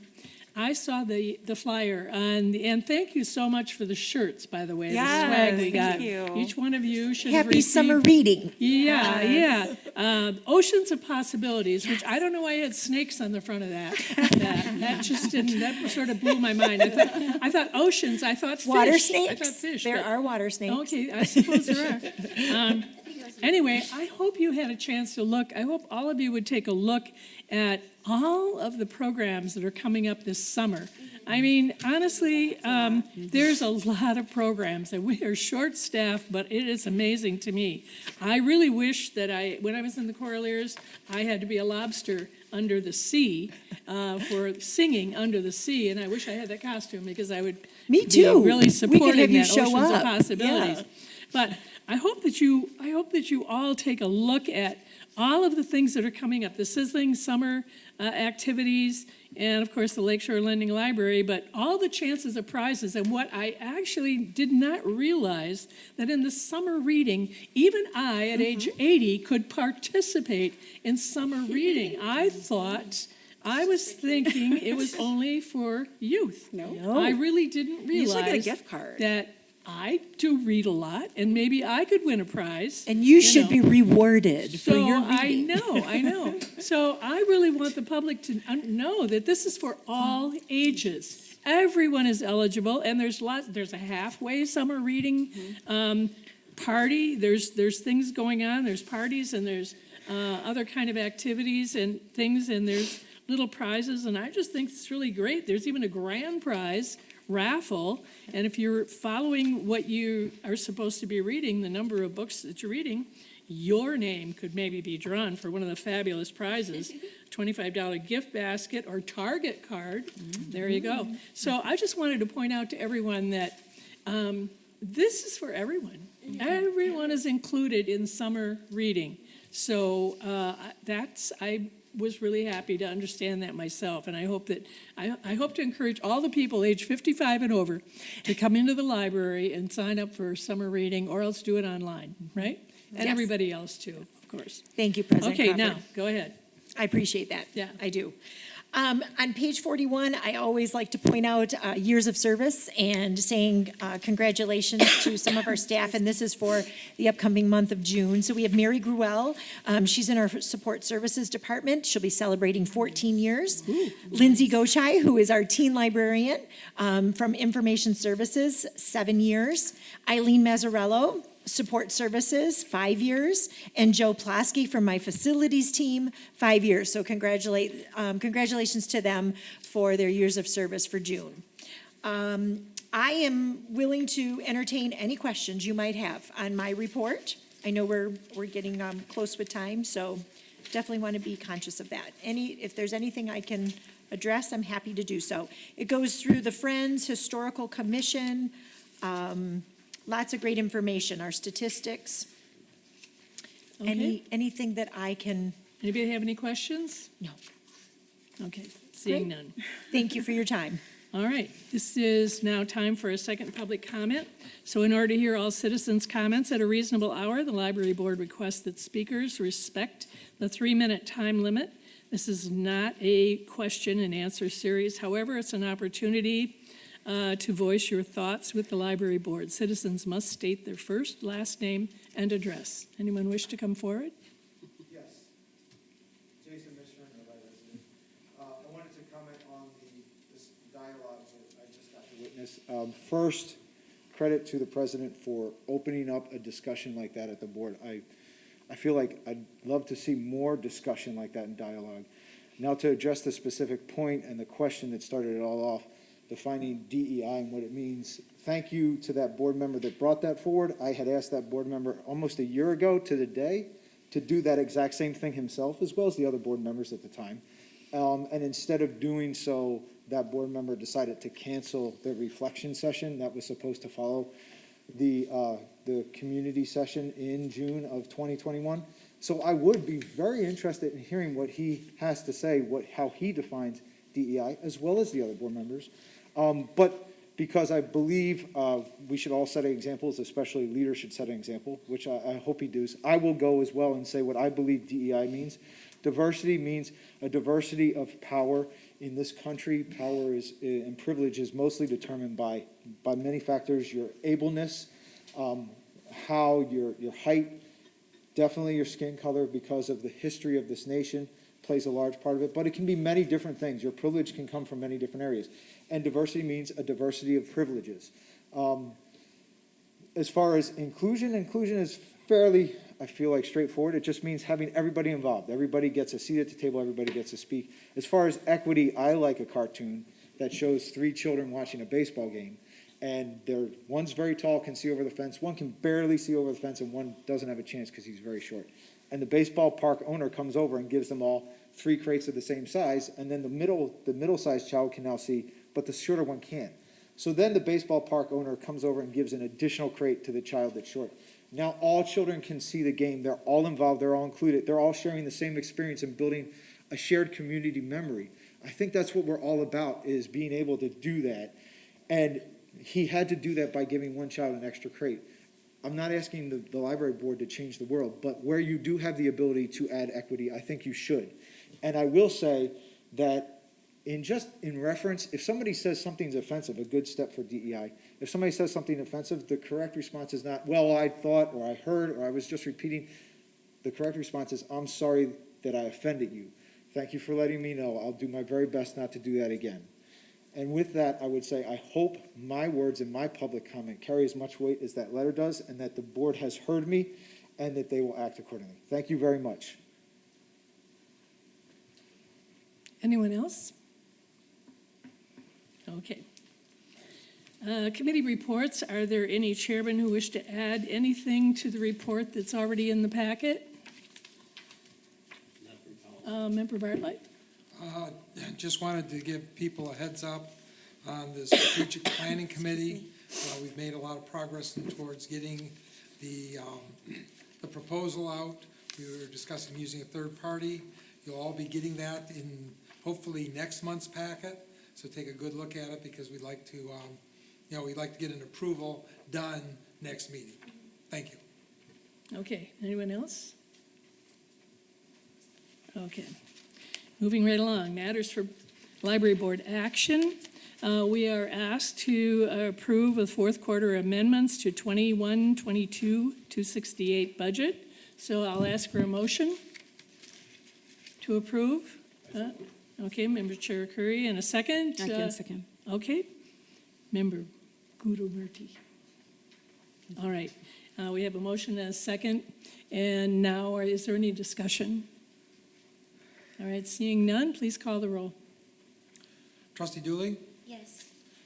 Speaker 1: I saw the flyer, and thank you so much for the shirts, by the way.
Speaker 4: Yes,
Speaker 1: the swag we got.
Speaker 4: thank you.
Speaker 1: Each one of you should have
Speaker 6: Happy
Speaker 1: received.
Speaker 6: summer reading.
Speaker 1: Yeah. Oceans of Possibilities, which I don't know why I had snakes on the front of that. That just didn't, that sort of blew my mind. I thought oceans, I thought fish.
Speaker 6: Water
Speaker 1: I
Speaker 6: snakes?
Speaker 1: thought fish.
Speaker 6: There
Speaker 1: but-
Speaker 6: are water snakes.
Speaker 1: Okay, I suppose there are. Anyway, I hope you had a chance to look. I hope all of you would take a look at all of the programs that are coming up this summer. I mean, honestly, there's a lot of programs, and we are short-staffed, but it is amazing to me. I really wish that when I was in the Choraleers, I had to be a lobster under the sea for singing under the sea, and I wish I had that costume because I would
Speaker 6: Me too.
Speaker 1: be really
Speaker 6: We could
Speaker 1: supporting
Speaker 6: have you
Speaker 1: that
Speaker 6: show
Speaker 1: Oceans of
Speaker 6: up.
Speaker 1: Possibilities.
Speaker 6: Yeah.
Speaker 1: But I hope that you all take a look at all of the things that are coming up, the sizzling summer activities, and of course the Lakeshore Lending Library, but all the chances of prizes. And what I actually did not realize, that in the summer reading, even I at age 80 could participate in summer reading. I was thinking it was only for youth.
Speaker 6: No.
Speaker 1: I really didn't
Speaker 6: You usually
Speaker 1: realize
Speaker 6: get a gift card.
Speaker 1: that I do read a lot, and maybe I could win a prize.
Speaker 6: And you should
Speaker 1: know.
Speaker 6: be rewarded for
Speaker 1: So
Speaker 6: your reading.
Speaker 1: I know. So I really want the public to know that this is for all ages. Everyone is eligible, and there's a halfway summer reading party. There's things going on. There's parties, and there's other kind of activities and things, and there's little prizes, and I just think it's really great. There's even a grand prize raffle, and if you're following what you are supposed to be reading, the number of books that you're reading, your name could maybe be drawn for one of the fabulous prizes, $25 gift basket or Target card. There you go. So I just wanted to point out to everyone that this is for everyone. Everyone is included in summer reading. So I was really happy to understand that myself, and I hope to encourage all the people age 55 and over to come into the library and sign up for summer reading, or else do it online, right? And
Speaker 6: Yes.
Speaker 1: everybody else too, of course.
Speaker 6: Thank you, President
Speaker 1: Okay,
Speaker 6: Crawford.
Speaker 1: now go ahead.
Speaker 6: I appreciate that.
Speaker 1: Yeah.
Speaker 6: I do. On page 41, I always like to point out years of service and saying congratulations to some of our staff, and this is for the upcoming month of June. So we have Mary Gruel. She's in our support services department. She'll be celebrating 14 years. Lindsay Gochai, who is our teen librarian from Information Services, 7 years. Eileen Mazzarello, Support Services, 5 years, and Joe Plasky from my facilities team, 5 years. So congratulations to them for their years of service for June. I am willing to entertain any questions you might have on my report. I know we're getting close with time, so definitely want to be conscious of that. If there's anything I can address, I'm happy to do so. It goes through the Friends Historical Commission. Lots of great information, our statistics.
Speaker 1: Okay.
Speaker 6: Anything that I can,
Speaker 1: Anybody have any questions?
Speaker 6: no.
Speaker 1: Okay, seeing
Speaker 6: Great.
Speaker 1: none.
Speaker 6: Thank you for your time.
Speaker 1: All right, this is now time for a second public comment. So in order to hear all citizens' comments at a reasonable hour, the library board requests that speakers respect the 3-minute time limit. This is not a question and answer series. However, it's an opportunity to voice your thoughts with the library board. Citizens must state their first, last name, and address. Anyone wish to come forward?
Speaker 9: Yes. Jason Mishner, Novi resident. I wanted to comment on this dialogue that I just got to witness. First, credit to the president for opening up a discussion like that at the board. I feel like I'd love to see more discussion like that in dialogue. Now, to address the specific point and the question that started it all off, defining DEI and what it means. Thank you to that board member that brought that forward. I had asked that board member almost a year ago to the day to do that exact same thing himself, as well as the other board members at the time. And instead of doing so, that board member decided to cancel the reflection session that was supposed to follow the community session in June of 2021. So I would be very interested in hearing what he has to say, how he defines DEI, as well as the other board members. But because I believe we should all set examples, especially leaders should set an example, which I hope he does, I will go as well and say what I believe DEI means. Diversity means a diversity of power in this country. Power and privilege is mostly determined by many factors: your ableness, how your height, definitely your skin color, because of the history of this nation, plays a large part of it, but it can be many different things. Your privilege can come from many different areas. And diversity means a diversity of privileges. As far as inclusion is fairly, I feel like, straightforward. It just means having everybody involved. Everybody gets a seat at the table, everybody gets to speak. As far as equity, I like a cartoon that shows 3 children watching a baseball game. And one's very tall, can see over the fence, one can barely see over the fence, and one doesn't have a chance because he's very short. And the baseball park owner comes over and gives them all 3 crates of the same size, and then the middle-sized child can now see, but the shorter one can't. So then the baseball park owner comes over and gives an additional crate to the child that's short. Now all children can see the game. They're all involved. They're all included. They're all sharing the same experience and building a shared community memory. I think that's what we're all about, is being able to do that. And he had to do that by giving one child an extra crate. I'm not asking the library board to change the world, but where you do have the ability to add equity, I think you should. And I will say that in reference, if somebody says something's offensive, a good step for DEI, if somebody says something offensive, the correct response is not, well, I thought, or I heard, or I was just repeating. The correct response is, I'm sorry that I offended you. Thank you for letting me know. I'll do my very best not to do that again. And with that, I would say, I hope my words and my public comment carry as much weight as that letter does, and that the board has heard me, and that they will act accordingly. Thank you very much.
Speaker 1: Anyone else? Okay. Committee reports. Are there any chairmen who wish to add anything to the report that's already in the packet? Member Bartlett?
Speaker 2: Just wanted to give people a heads up on the strategic planning committee. We've made a lot of progress towards getting the proposal out. We were discussing using a third party. You'll all be getting that in hopefully next month's packet. So take a good look at it, because we'd like to, we'd like to get an approval done next meeting. Thank you.
Speaker 1: Okay, anyone else? Okay. Moving right along, matters for library board action. We are asked to approve of fourth quarter amendments to 21-22-268 budget. So I'll ask for a motion to approve. Okay, Member Chair Curry, and a second.
Speaker 7: Second.
Speaker 1: Okay. Member Gudo-Murty. All right. We have a motion and a second. And now, is there any discussion? All right, seeing none, please call the roll.
Speaker 2: Trustee Dooley?
Speaker 5: Yes.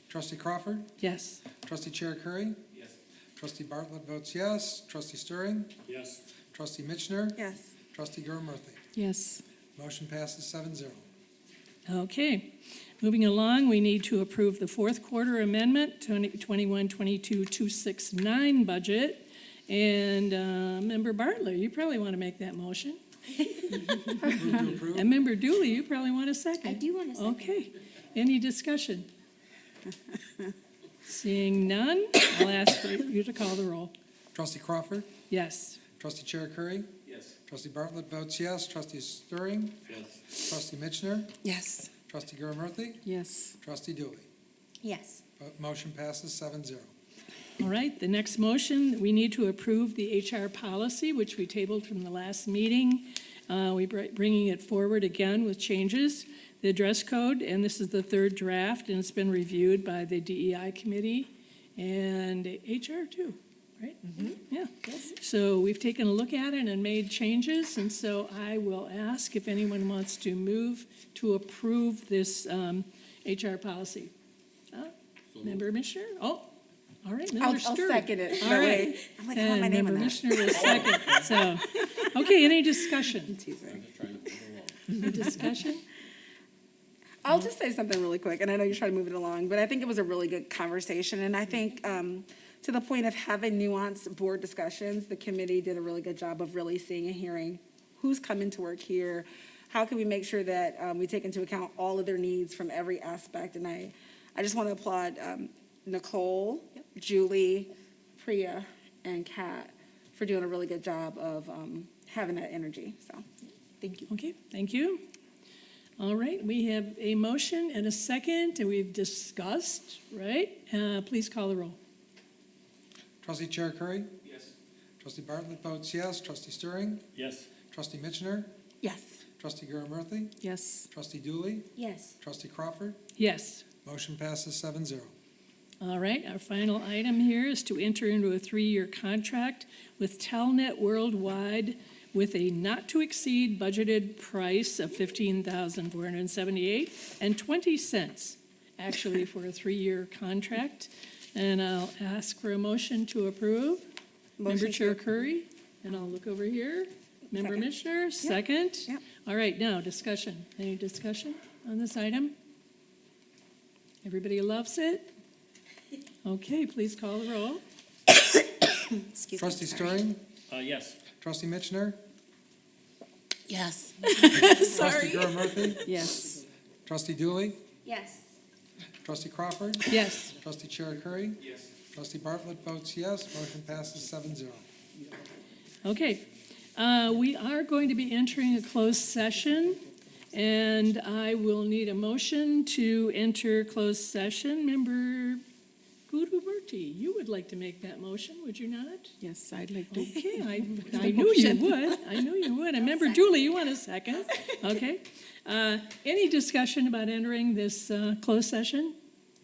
Speaker 2: Trustee Crawford?
Speaker 1: Yes.
Speaker 2: Trustee Chair Curry?
Speaker 3: Yes.
Speaker 2: Trustee Bartlett votes yes. Trustee Stirring?
Speaker 8: Yes.
Speaker 2: Trustee Mitchner?
Speaker 4: Yes.
Speaker 2: Trustee Gurmurthy?
Speaker 7: Yes.
Speaker 2: Motion passes 7-0.
Speaker 1: Okay. Moving along, we need to approve the fourth quarter amendment, 21-22-269 budget. And Member Bartlett, you probably want to make that motion.
Speaker 2: Move to approve.
Speaker 1: And Member Dooley, you probably want a second.
Speaker 5: I do want a second.
Speaker 1: Okay. Any discussion? Seeing none, I'll ask for you to call the roll.
Speaker 2: Trustee Crawford?
Speaker 1: Yes.
Speaker 2: Trustee Chair Curry?
Speaker 3: Yes.
Speaker 2: Trustee Bartlett votes yes. Trustee Stirring?
Speaker 8: Yes.
Speaker 2: Trustee Mitchner?
Speaker 7: Yes.
Speaker 2: Trustee Gurmurthy?
Speaker 7: Yes.
Speaker 2: Trustee Dooley?
Speaker 5: Yes.
Speaker 2: Motion passes 7-0.
Speaker 1: All right, the next motion, we need to approve the HR policy, which we tabled from the last meeting. We're bringing it forward again with changes. The dress code, and this is the third draft, and it's been reviewed by the DEI committee and HR too, right? Yeah. So we've taken a look at it and made changes, and so I will ask if anyone wants to move to approve this HR policy. Member Missioner? Oh, all right, Member
Speaker 4: I'll
Speaker 1: Sturry.
Speaker 4: second it.
Speaker 1: All
Speaker 4: That
Speaker 1: right.
Speaker 4: way- I'm like, I want my
Speaker 1: And
Speaker 4: name on
Speaker 1: Member
Speaker 4: that.
Speaker 1: Missioner will second, so, okay, any discussion? Any discussion?
Speaker 4: I'll just say something really quick, and I know you're trying to move it along, but I think it was a really good conversation, and I think to the point of having nuanced board discussions, the committee did a really good job of really seeing and hearing who's coming to work here, how can we make sure that we take into account all of their needs from every aspect, and I just want to applaud Nicole, Julie, Priya, and Kat for doing a really good job of having that energy, so, thank you.
Speaker 1: Okay, thank you. All right, we have a motion and a second, and we've discussed, right? Please call the roll.
Speaker 2: Trustee Chair Curry?
Speaker 3: Yes.
Speaker 2: Trustee Bartlett votes yes. Trustee Stirring?
Speaker 8: Yes.
Speaker 2: Trustee Mitchner?
Speaker 4: Yes.
Speaker 2: Trustee Gurmurthy?
Speaker 7: Yes.
Speaker 2: Trustee Dooley?
Speaker 5: Yes.
Speaker 2: Trustee Crawford?
Speaker 1: Yes.
Speaker 2: Motion passes 7-0.
Speaker 1: All right, our final item here is to enter into a 3-year contract with Telnet Worldwide with a not-to-exceed budgeted price of $15,478.20, actually for a 3-year contract. And I'll ask for a motion to approve. Member
Speaker 4: Motion
Speaker 1: Chair
Speaker 4: to-
Speaker 1: Curry, and I'll look over here. Member
Speaker 4: Second.
Speaker 1: Missioner, second.
Speaker 4: Yep.
Speaker 1: All right, now, discussion. Any discussion on this item? Everybody loves it? Okay, please call the roll.
Speaker 4: Excuse me.
Speaker 2: Trustee
Speaker 4: sorry.
Speaker 2: Stirring?
Speaker 8: Yes.
Speaker 2: Trustee Mitchner?
Speaker 4: Yes.
Speaker 2: Trustee Gurumurthy?
Speaker 7: Yes.
Speaker 2: Trustee Dooley?
Speaker 5: Yes.
Speaker 2: Trustee Crawford?
Speaker 1: Yes.
Speaker 2: Trustee Chair Curry?
Speaker 3: Yes.
Speaker 2: Trustee Bartlett votes yes. Motion passes 7-0.
Speaker 1: Okay. We are going to be entering a closed session, and I will need a motion to enter closed session. Member Gurumurthy, you would like to make that motion, would you not?
Speaker 7: Yes, I'd like to.
Speaker 1: Okay, I knew you would. I knew you would. And member Julie, you want a second? Okay. Any discussion about entering this closed session?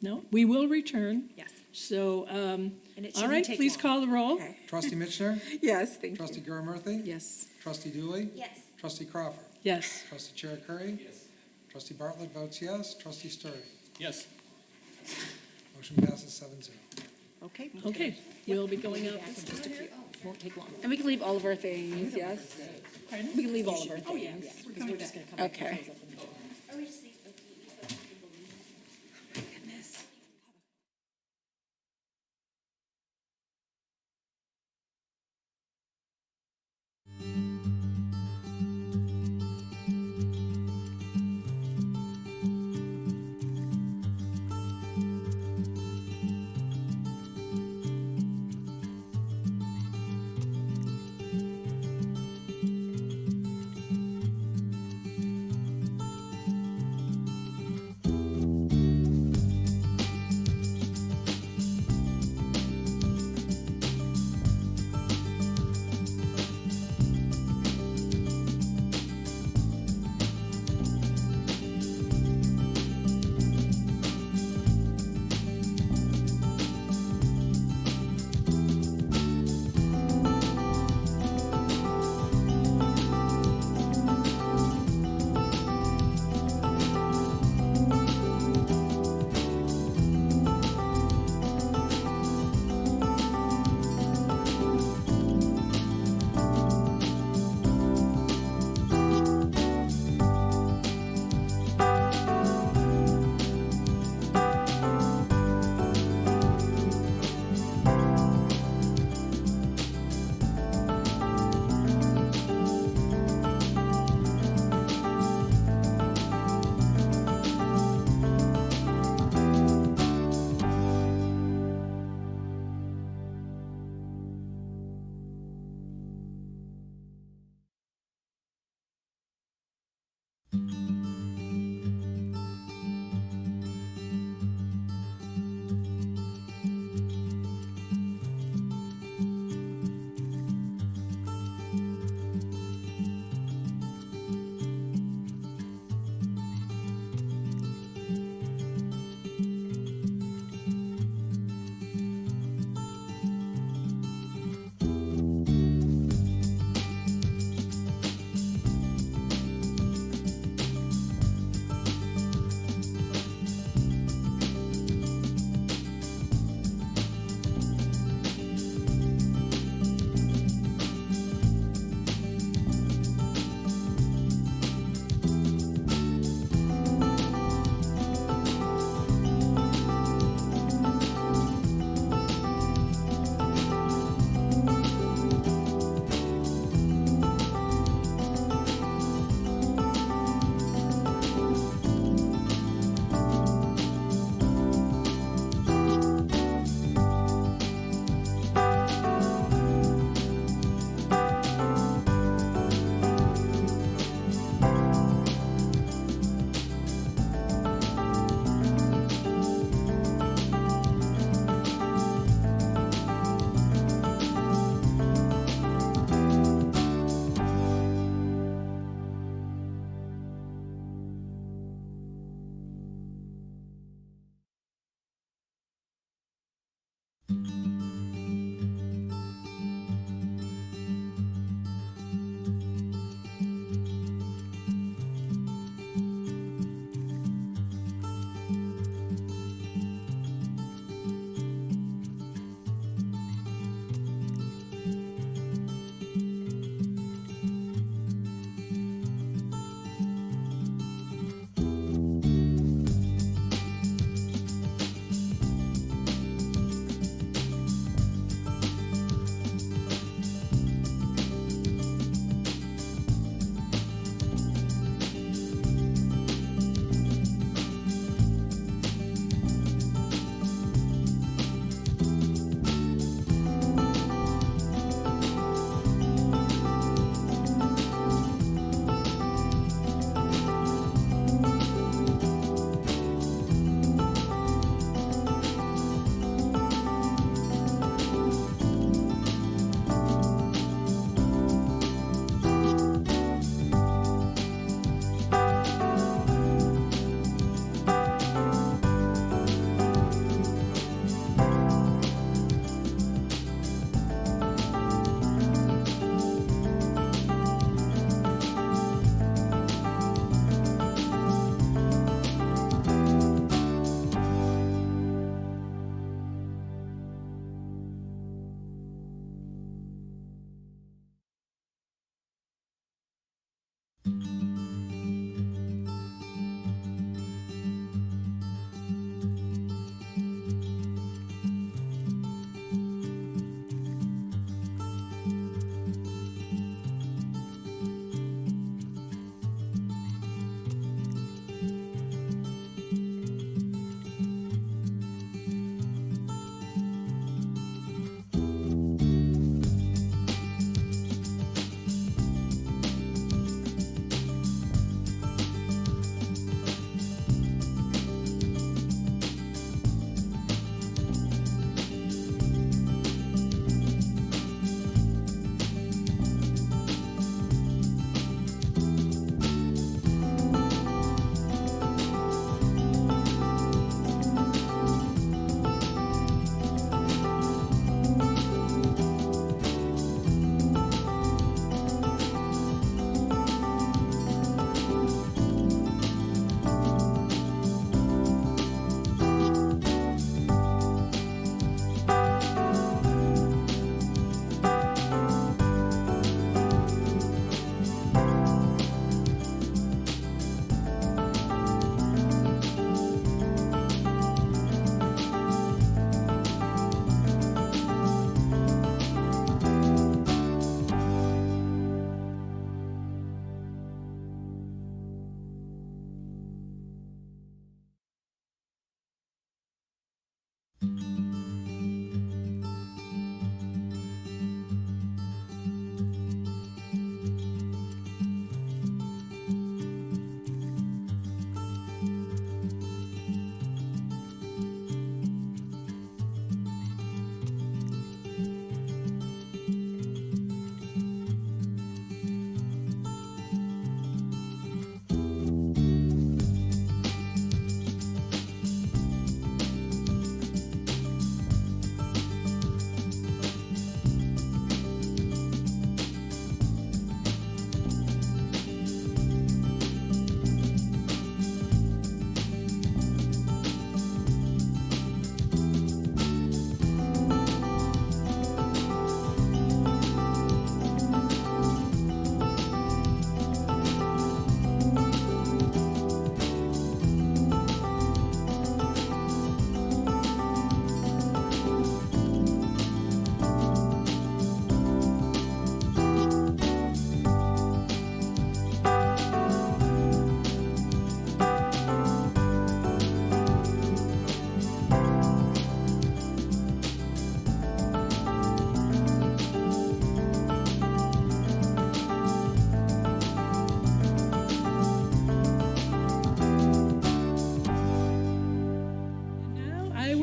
Speaker 1: No? We will return.
Speaker 6: Yes.
Speaker 1: So,
Speaker 6: And it
Speaker 1: all
Speaker 6: shouldn't
Speaker 1: right,
Speaker 6: take
Speaker 1: please
Speaker 6: long.
Speaker 1: call the roll.
Speaker 4: Okay.
Speaker 2: Trustee Mitchner?
Speaker 4: Yes, thank you.
Speaker 2: Trustee Gurumurthy?
Speaker 7: Yes.
Speaker 2: Trustee Dooley?
Speaker 5: Yes.
Speaker 2: Trustee Crawford?
Speaker 1: Yes.
Speaker 2: Trustee Chair Curry?
Speaker 3: Yes.
Speaker 2: Trustee Bartlett votes yes. Trustee Stirring?
Speaker 8: Yes.
Speaker 2: Motion passes 7-0.
Speaker 6: Okay.
Speaker 1: Okay, we'll be going out this
Speaker 6: Just a
Speaker 1: time.
Speaker 6: few, won't take long.
Speaker 4: And we can leave all of our things, yes?
Speaker 6: We can leave all of our things, because we're just gonna come back. and
Speaker 4: Okay.
Speaker 6: close up the meeting.
Speaker 5: Are we just leave?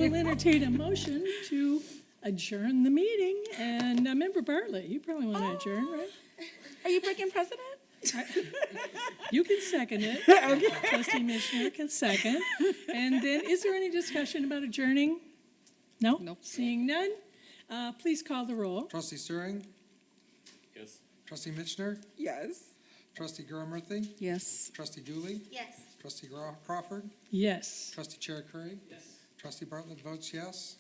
Speaker 1: will entertain a motion to adjourn the meeting. And Member Bartlett, you probably want to adjourn, right?
Speaker 4: Are you breaking precedent?
Speaker 1: You can second it. Trustee Mishner can second. And then, is there any discussion about adjourning? No?
Speaker 7: Nope.
Speaker 1: Seeing none, please call the roll.
Speaker 2: Trustee Stirring,
Speaker 8: Yes.
Speaker 2: trustee Mitchner,
Speaker 4: Yes.
Speaker 2: trustee Gurumurthy,
Speaker 7: Yes.
Speaker 2: trustee Dooley,
Speaker 5: Yes.
Speaker 2: trustee Crawford,
Speaker 1: Yes.
Speaker 2: trustee Chair Curry,
Speaker 3: Yes.
Speaker 2: trustee Bartlett votes yes.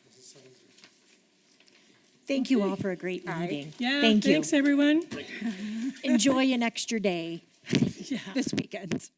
Speaker 2: This is 7-0.
Speaker 6: Thank you all for a great meeting.
Speaker 1: Yeah,
Speaker 6: Thank you.
Speaker 1: thanks, everyone.
Speaker 6: Enjoy an extra day
Speaker 1: Yeah.
Speaker 6: this weekend.